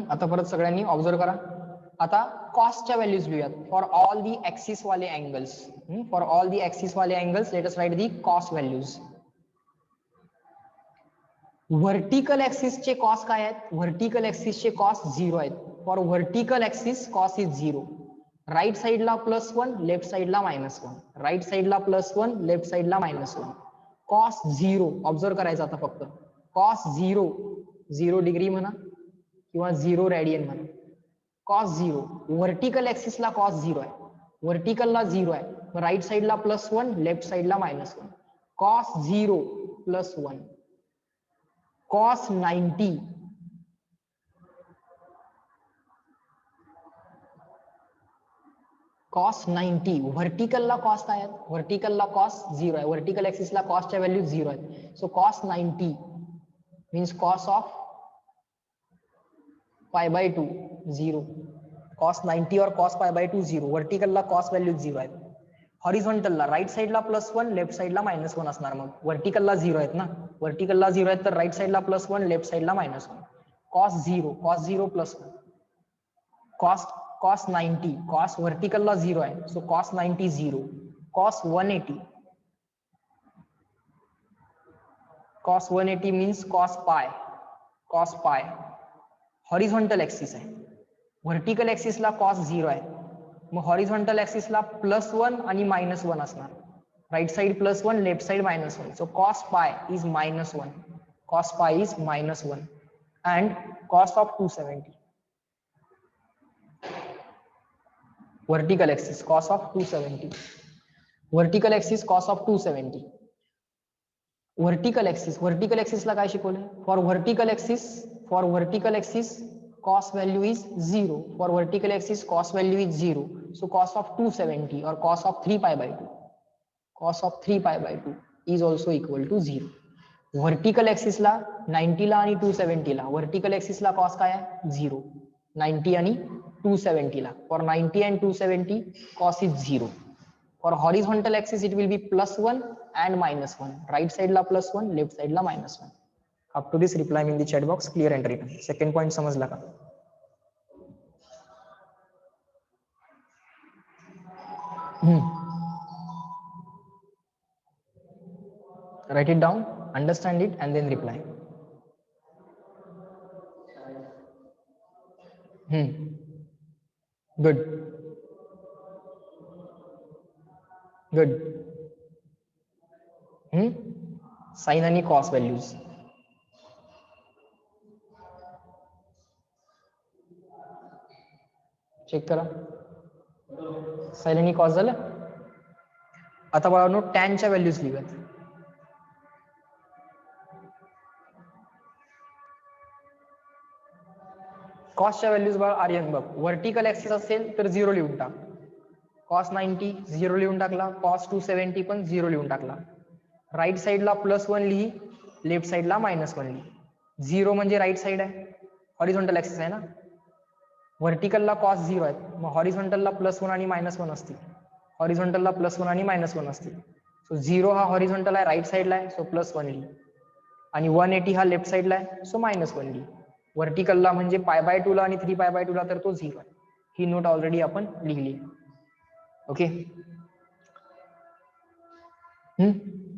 आता परत सगळ्यांनी ऑब्झर्व करा. आता कॉस्टच्या values लिहूयात. For all the axis वाले angles, for all the axis वाले अँगल्स लेट अस राइट दी कॉस्ट व्हॅल्यूज. व्हर्टिकल ऍक्सिसचे कॉस्ट काय आहेत? व्हर्टिकल ऍक्सिसचे कॉस्ट 0 आहेत. For vertical axis cost is 0. Right साइडला +1, लेफ्ट साइडला -1. राईट साइडला +1, लेफ्ट साइडला -1. कॉस्ट 0 ऑब्झर्व करायचं आता फक्त. कॉस्ट 0 डिग्री म्हणा किंवा 0 रेडियन म्हणा. कॉस्ट 0. व्हर्टिकल ऍक्सिसला कॉस्ट 0 आहे. व्हर्टिकलला 0 आहे, राईट साईडला +1, लेफ्ट साईडला -1. cos 0 + 1, cos 90 cos 90 व्हर्टिकलला कॉस काय आहे, व्हर्टिकलला cos 0 आहे, व्हर्टिकल ऍक्सिसला कॉसच्या व्हॅल्यू 0 आहेत. So cos 90 means cos of π/2 0. cos 90 और cos π/2 0. व्हर्टिकलला cos व्हॅल्यू 0 आहेत. हॉरिझॉन्टलला राईट साईडला +1, लेफ्ट साईडला -1 असणार. मग व्हर्टिकलला 0 आहेत ना, व्हर्टिकलला 0 आहेत तर राईट साईडला +1, लेफ्ट साईडला -1. cos 0 + 1, cos 90, cos व्हर्टिकलला 0 आहे, so cos 90 0. cos 180 means cos π. Horizontal axis आहे, व्हर्टिकल ऍक्सिसला cos 0 आहे, मग हॉरिझॉन्टल ऍक्सिसला +1 आणि -1 असणार. Right side +1, left side -1. So cos π is -1. cos π is -1 and cos of 270. Vertical axis cos of 270. Vertical axis cos of 270. Vertical axis ला काय शिकवलंय? For vertical axis cos value is 0. For vertical axis cos value is 0. So cos of 270 or cos of 3π/2. Cos of 3π/2 is also equal to 0. Vertical axis ला 90 ला आणि 270 ला, vertical axis ला cos काय आहे? 0. 90 आणि 270 ला. For 90 and 270 cos is 0. For horizontal axis it will be +1 and -1. Right side La +1, left side La -1. Up to this reply me in the chat box, clear and written. Second point समजला का? Write it down, understand it and then reply. Good. Sin आणि cos values. Check करा. Sign आणि cos झालं. आता बाळांनो tan च्या values लिहूयात. cos च्या व्हॅल्यूज बाळ आर्यन बघ, व्हर्टिकल ऍक्सिस असेल तर 0 लिहून टाक. cos 90 0 लिहून टाकला, cos 270 पण 0 लिहून टाकला. राईट साईडला +1 लिही, लेफ्ट साईडला -1 लिही. 0 म्हणजे राईट साईड आहे, हॉरिझॉन्टल ऍक्सिस आहे ना. व्हर्टिकलला cos 0 आहेत, मग हॉरिझॉन्टलला +1 आणि -1 असतील. हॉरिझॉन्टलला +1 आणि -1 असतील. सो 0 हा हॉरिझॉन्टल आहे, राईट साईडला आहे, सो +1 लिही. आणि 180 हा लेफ्ट साईडला आहे, सो -1 लिही. व्हर्टिकलला म्हणजे π/2 ला आणि 3π/2 ला तर तो 0 आहे. ही नोट ऑलरेडी आपण लिहिली. ओके.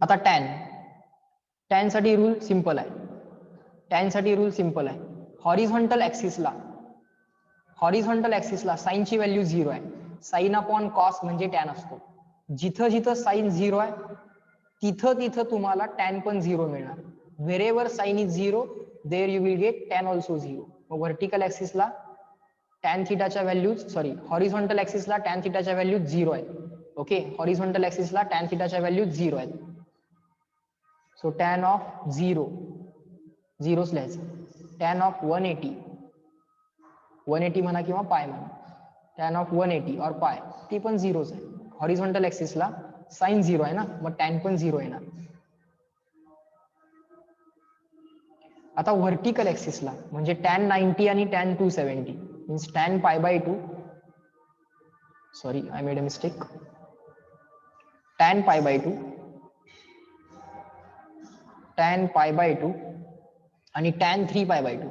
आता tan साठी रूल सिंपल आहे. हॉरिझॉन्टल ऍक्सिसला साइन ची व्हॅल्यू 0 आहे. साइन अपॉन कॉस म्हणजे tan असतो. जिथं जिथं साइन 0 आहे तिथं तुम्हाला tan पण 0 मिळणार. Wherever sine is 0 there you will get tan also 0. मग व्हर्टिकल ऍक्सिसला tan थिटाच्या व्हॅल्यूज हॉरिझॉन्टल ऍक्सिसला tan थिटाच्या व्हॅल्यू 0 आहेत. ओके, हॉरिझॉन्टल ऍक्सिसला tan थिटाच्या व्हॅल्यू 0 आहेत. सो tan ऑफ 0 लिहायचं. tan ऑफ 180 म्हणा किंवा पाय म्हणा. tan ऑफ 180 और पाय ती पण 0च आहे. हॉरिझॉन्टल ऍक्सिसला साइन 0 आहे ना, मग tan पण 0 येणार. आता व्हर्टिकल ऍक्सिसला म्हणजे tan 90 आणि tan 270 means tan π/2. Sorry, I made a mistake. tan π/2 आणि tan 3π/2.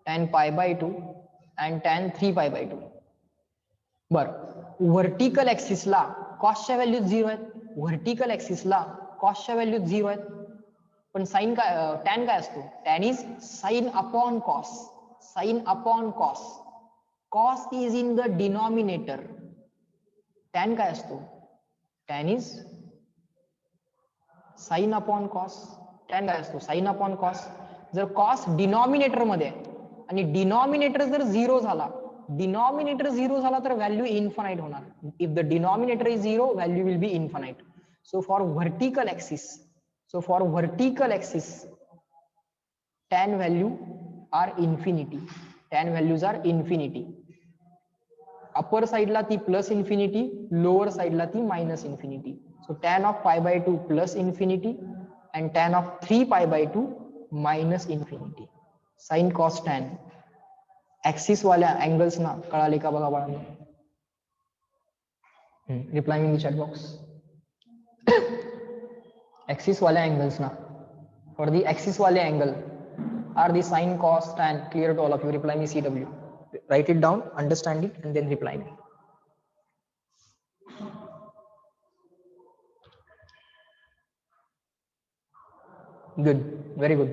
tan π/2 and tan 3π/2. बर, व्हर्टिकल ऍक्सिसला कॉसच्या व्हॅल्यू 0 आहेत. व्हर्टिकल ऍक्सिसला कॉसच्या व्हॅल्यू 0 आहेत. पण साइन काय, tan काय असतो? tan is sine upon cos. Cos is in the denominator. tan काय असतो? tan is sine upon cos. tan काय असतो? Sign upon cos. जर कॉस डिनॉमिनेटर मध्ये आहे आणि डिनॉमिनेटर जर 0 झाला, डिनॉमिनेटर 0 झाला तर व्हॅल्यू इन्फानाइट होणार. If the denominator is 0 value will be infinite. So for vertical axis tan value are infinity. tan values are infinity. अपर साइडला ती प्लस इन्फिनिटी, लोअर साइडला ती minus infinity. So tan of pi by 2 plus infinity and tan of 3 pi by 2 minus infinity. Sine cos tan. Axis वाल्या angles ना कळाले का बघा बाळांनो. Reply in the chat box. Axis वाल्या अँगल्स ना, फॉर द ऍक्सिस वाले angle are the sine cos tan. Clear to all of you? Reply me CW. Write it down, understand it, and then reply me. Good, very good.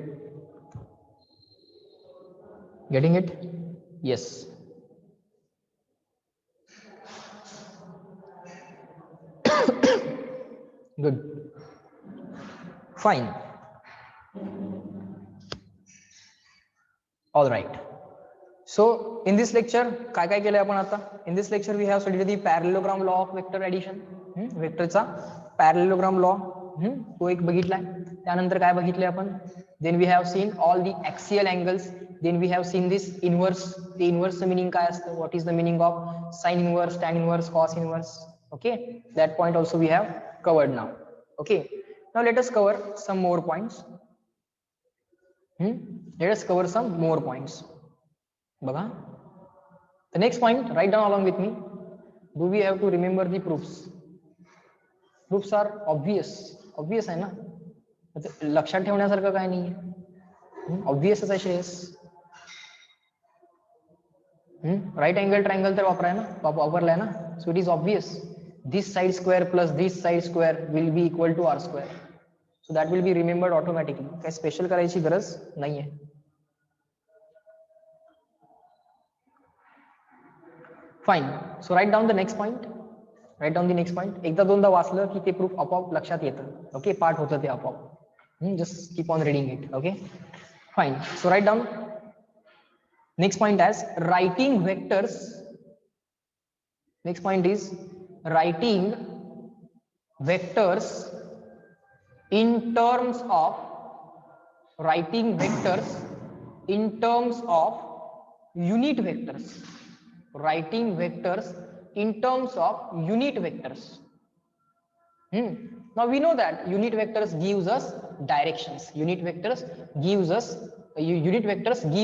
Getting it? Yes. Good. Fine. All right. So in this lecture काय काय केलंय आपण आता? In this lecture we have studied the parallelogram law of vector addition. वेक्टरचा parallelogram law तो एक बघितलाय. त्यानंतर काय बघितले आपण? Then we have seen all the axial angles. Then we have seen this inverse. The inverse meaning काय असतं? What is the meaning of sin inverse, tan inverse, cos inverse? Okay, that point also we have covered now. Okay, now let us cover some more points. Let us cover some more points. Baba, the next point, write down along with me. Do we have to remember the proofs? Proofs are obvious. Obvious आहे ना, लक्षात ठेवण्यासारखं काय नाही. Obvious आहे Shreyas. Right angle triangle तर वापरलाय ना. So it is obvious. This side square plus this side square will be equal to R square. So that will be remembered automatically. काय स्पेशल करायची गरज नाहीये. Fine. So write down the next point. Write down the next point. एकदा दोनदा वाचलं की ते proof आपोआप लक्षात येतं. ओके, पाठ होतं ते आपोआप. Just keep on reading it. Okay, fine. So write down next point as writing vectors. Next point is writing vectors in terms of unit vectors. Writing vectors in terms of unit vectors. Now we know that unit vectors gives us directions. Unit vectors give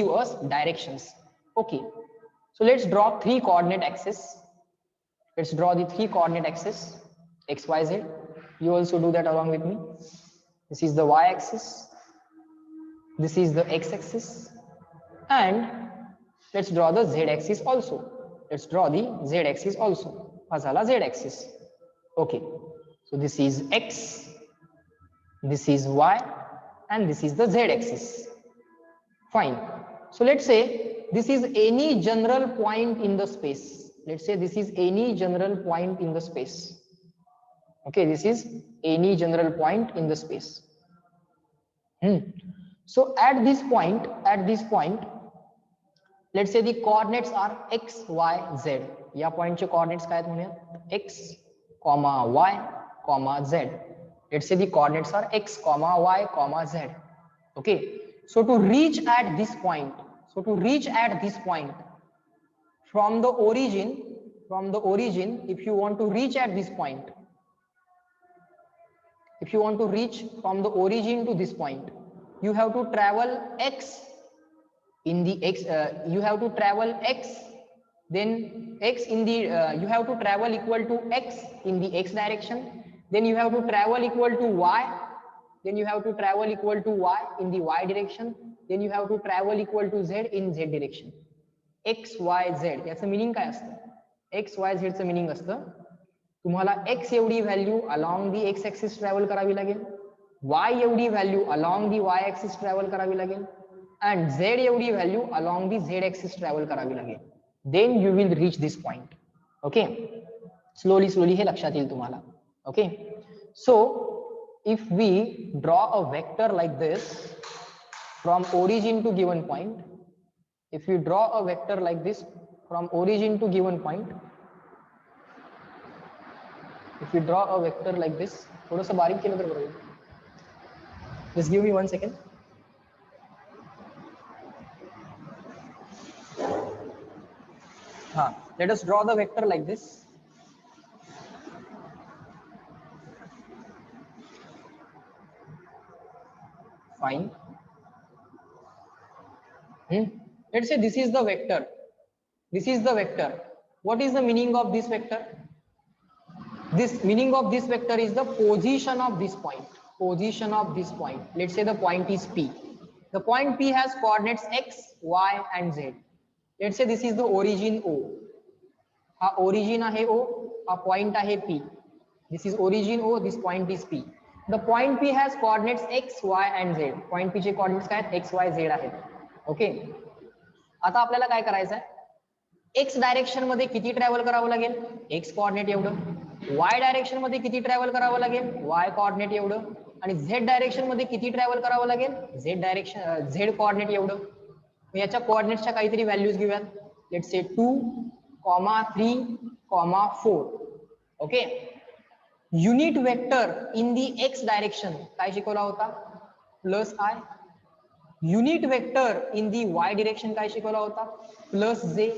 us directions. Okay, so let's draw three coordinate axes. Let's draw the three coordinate axes, x, y, z. You also do that along with me. This is the y axis, this is the x axis, and let's draw the z axis also. Let's draw the z axis also. Hazala z axis. Okay, so this is x, this is y, and this is the z axis. Fine. So let's say this is any general point in the space. Let's say this is any general point in the space. Okay, this is any general point in the space. So at this point, let's say the coordinates are x, y, z. या point चे coordinates काय आहेत म्हणूया? x, y, z. Let's say the coordinates are x, y, z. Okay, so to reach at this point, from the origin, if you want to reach at this point, if you want to reach from the origin to this point, you have to travel x in the you have to travel x, then x in the you have to travel equal to x in the x direction, then you have to travel equal to y, then you have to travel equal to y in the y direction, then you have to travel equal to z in z direction. x, y, z याचं meaning काय असतं? x, y, z चं meaning असतं तुम्हाला x एवढी value along the x axis travel करावी लागेल, y एवढी value along the y axis travel करावी लागेल, and z एवढी value along the z axis travel करावी लागेल. Then you will reach this point. Okay, slowly हे लक्षात येईल तुम्हाला. Okay, so if we draw a vector like this from origin to given point, if you draw a vector like this from origin to given point. If we draw a vector like this, थोड़ा सा बारीक केलं तर बरोबर. Just give me 1 second. Let us draw the vector like this. Fine. Let's say this is the vector. This is the vector. What is the meaning of this vector? This meaning of this vector is the position of this point. Position of this point. Let's say the point is P. The point P has coordinates x, y, and z. Let's say this is the origin O. हा origin आहे O, हा point आहे P. This is origin O, this point is P. The point P has coordinates x, y, and z. Point P चे coordinates काय आहेत? x, y, z आहेत. Okay. आता आपल्याला काय करायचं आहे? x डायरेक्शन मध्ये किती ट्रॅव्हल करावं लागेल? x कोऑर्डिनेट एवढं. y डायरेक्शन मध्ये किती ट्रॅव्हल करावं लागेल? y कोऑर्डिनेट एवढं. आणि z डायरेक्शन मध्ये किती ट्रॅव्हल करावं लागेल? z कोऑर्डिनेट एवढं. याच्या कोऑर्डिनेट्सच्या काहीतरी व्हॅल्यूज घेऊयात. Let's say 2, 3, 4. Okay. Unit vector in the x direction काय शिकवला होता? +i. Unit vector in the y direction काय शिकवला होता? +j.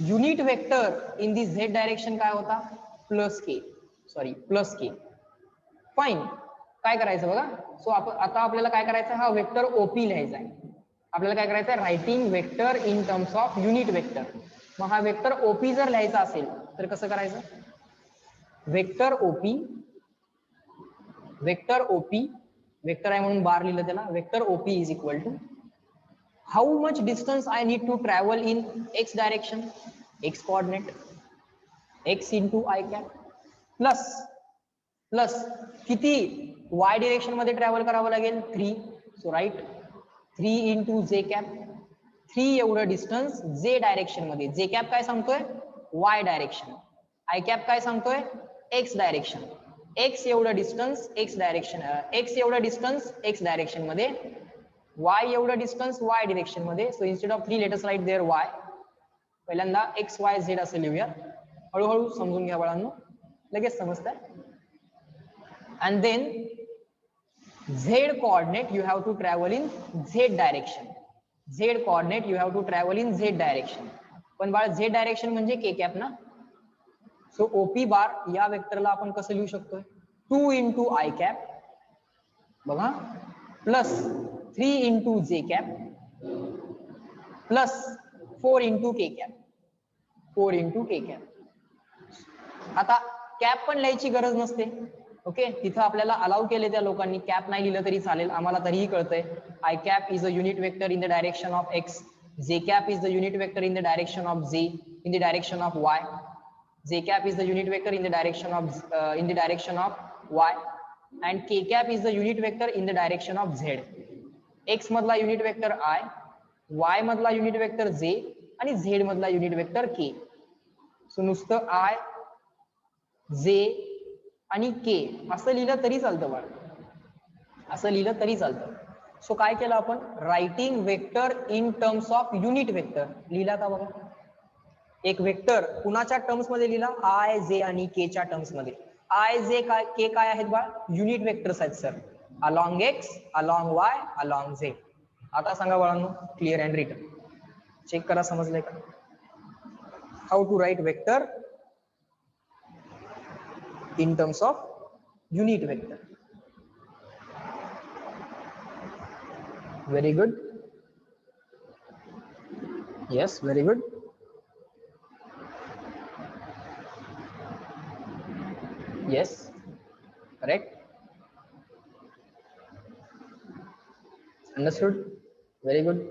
युनिट वेक्टर इन दी z डायरेक्शन काय होता? +k. फाइन. काय करायचं बघा. सो आता आपल्याला काय करायचं? हा वेक्टर ओपी लिहायचा आहे. आपल्याला काय करायचं? Writing vector in terms of unit vector. मग हा वेक्टर ओपी जर लिहायचा असेल तर कसं करायचं? वेक्टर ओपी वेक्टर आहे म्हणून बार लिहिलं त्याला. Vector OP is equal to how much distance I need to travel in X direction, X coordinate, X into I cap, plus किती वाय डिरेक्शन मध्ये ट्रॅव्हल करावं लागेल? 3. So write 3 into J cap. 3 एवढं distance जे direction मध्ये. जे cap काय सांगतोय? Y direction. आय cap काय सांगतोय? X direction. एक्स एवढं डिस्टन्स एक्स डायरेक्शन, एक्स एवढं डिस्टन्स एक्स डायरेक्शन मध्ये, वाय एवढं डिस्टन्स वाय डिरेक्शन मध्ये. So instead of 3 let us write there Y. पहिल्यांदा एक्स वाय झेड असं लिहूया. हळूहळू समजून घ्या बाळांनो, लगेच समजतंय. And then z coordinate you have to travel in z direction. Z coordinate you have to travel in z direction. पण बाळ z डायरेक्शन म्हणजे k कॅप ना. सो OP बार या वेक्टरला आपण कसं लिहू शकतोय? 2 इंटू आय कॅप बघा, plus 3 into J cap, plus 4 into के कॅप. 4 इंटू के कॅप. आता कॅप पण लिहायची गरज नसते. ओके. तिथं आपल्याला अलाउ केले त्या लोकांनी. कॅप नाही लिहिलं तरी चालेल, आम्हाला तरीही कळतंय. I cap is a unit vector in the direction of X. J cap is the unit vector in the direction of J, in the direction of Y. J cap is the unit vector in the direction of Y. And K cap is the unit vector in the direction of Z. X मधला unit vector I, Y मधला unit vector जे, आणि Z मधला unit vector के. सो नुसतं आय, जे आणि के असं लिहिलं तरी चालतं बाळ, असं लिहिलं तरी चालतं. सो काय केलं आपण? Writing vector in terms of unit vector लिहिला का बघा. एक वेक्टर कुणाच्या टर्म्स मध्ये लिहिला? आय, जे आणि के च्या टर्म्स मध्ये. आय, जे, के काय आहेत बाळ? युनिट वेक्टर्स आहेत सर. अलॉंग एक्स, अलॉंग वाय, अलॉंग झेड. आता सांगा बाळांनो, क्लिअर अँड रिटन. चेक करा समजलंय का? How to write vector in terms of unit vector. Very good. Yes, very good. Yes, correct. Understood. Very good.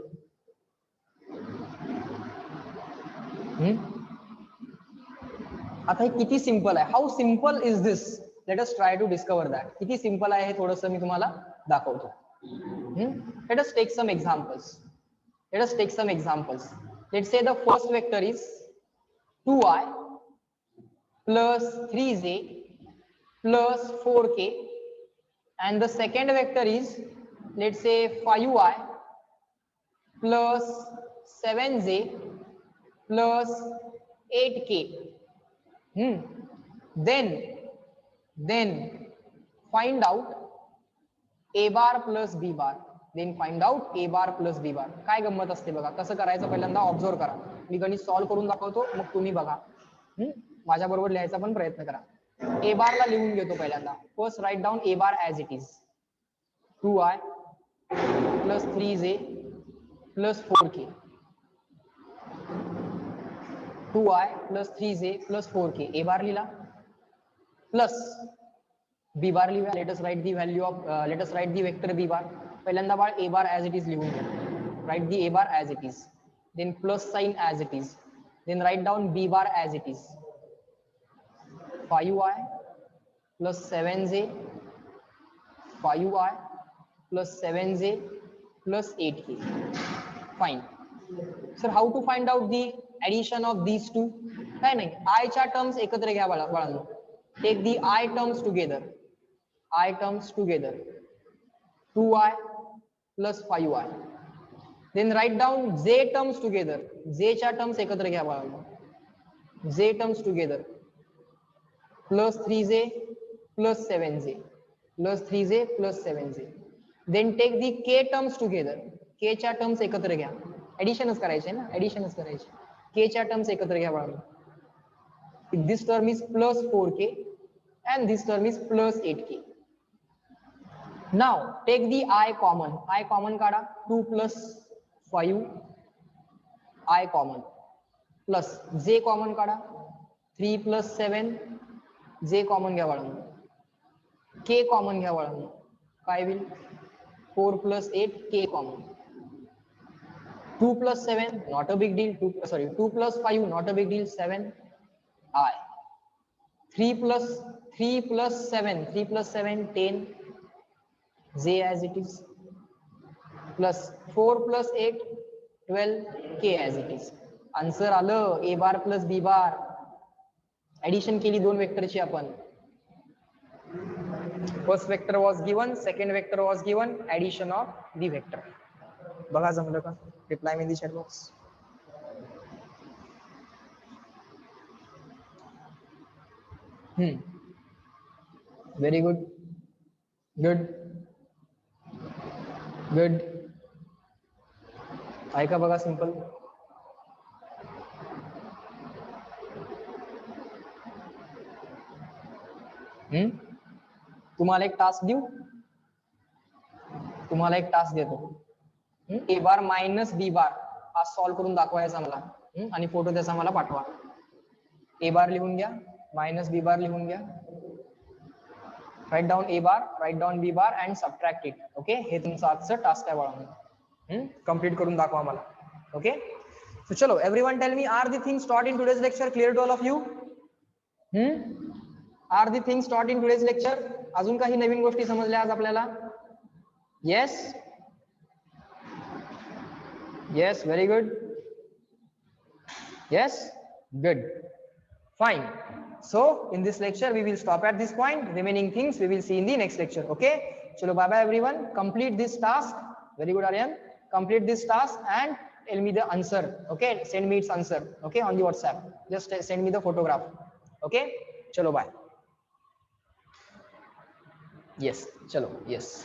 आता हे किती simple आहे? How simple is this? Let us try to discover that. किती simple आहे हे थोडंसं मी तुम्हाला दाखवतो. Let us take some examples. Let's say the first vector is 2i plus 3j plus 4k, and the second vector is let's say 5i plus 7j plus 8k. Then find out a bar plus b bar. Then find out a bar plus b bar. काय गंमत असते बघा, कसं करायचं पहिल्यांदा observe करा. मी गणित solve करून दाखवतो, मग तुम्ही बघा. माझ्या बरोबर लिहायचा पण प्रयत्न करा. ए बार ला लिहून घेतो पहिल्यांदा. First write down A bar as it is. 2i plus 3j plus 4k. 2i plus 3j plus 4k. a bar लिहिला plus b bar लिहूया. let us write the vector b bar. पहिल्यांदा बाळ a bar as it is लिहून घ्या. write the a bar as it is, then plus sign as it is, then write down b bar as it is. 5i plus 7j, 5i plus 7j plus 8k. Fine. Sir, how to find out the addition of these two? काय नाही, i च्या terms एकत्र घ्या बाळांनो. Take the i terms together. 2i plus 5i. Then write down j terms together. j च्या terms एकत्र घ्या बाळांनो. j terms together. plus 3j plus 7j plus 3j plus 7j. Then take the k terms together. k च्या terms एकत्र घ्या. ऍडिशनच करायचे ना, ऍडिशनच करायचे. k च्या टर्म्स एकत्र घ्या बाळांनो. This term is plus 4k and this term is plus 8k. Now take the I common. I common काढा. 2 plus 5 I common plus j common काढा. 3 plus 7 j common घ्या बाळांनो. k common घ्या बाळांनो. काय होईल? 4 plus 8 k common. 2 plus 7 not a big deal. 2 plus 5 not a big deal. 7 I. 3 plus 7 10 j as it is, plus 4 plus 8 12 k as it is. Answer आलं a bar plus b bar. Addition केली दोन वेक्टरची आपण. First vector was given, second vector was given, addition of the vector. बघा जमलं का? Reply in the chat box. Very good. Good. ऐका बघा simple. तुम्हाला एक टास्क देऊ. तुम्हाला एक टास्क देतो. ए बार मायनस बी बार हा सॉल्व्ह करून दाखवायचा मला, आणि फोटो त्याचा मला पाठवा. ए बार लिहून घ्या, मायनस बी बार लिहून घ्या. Write down A bar, write down B bar and subtract it. Okay, हे तुमचं आजचं टास्क आहे बाळांनो. कंप्लीट करून दाखवा मला. ओके, सो चलो everyone tell me, are the things taught in today's lecture clear to all of you? Are the things taught in today's lecture? अजून काही नवीन गोष्टी समजल्या आज आपल्याला? Yes, yes, very good. Yes, good, fine. So in this lecture we will stop at this point. Remaining things we will see in the next lecture. Okay, chalo, bye bye everyone. Complete this task. Very good, Aryan. Complete this task and tell me the answer. Okay, send me its answer. Okay, on the WhatsApp. Just send me the photograph. Okay, chalo, bye. Yes, chalo, yes.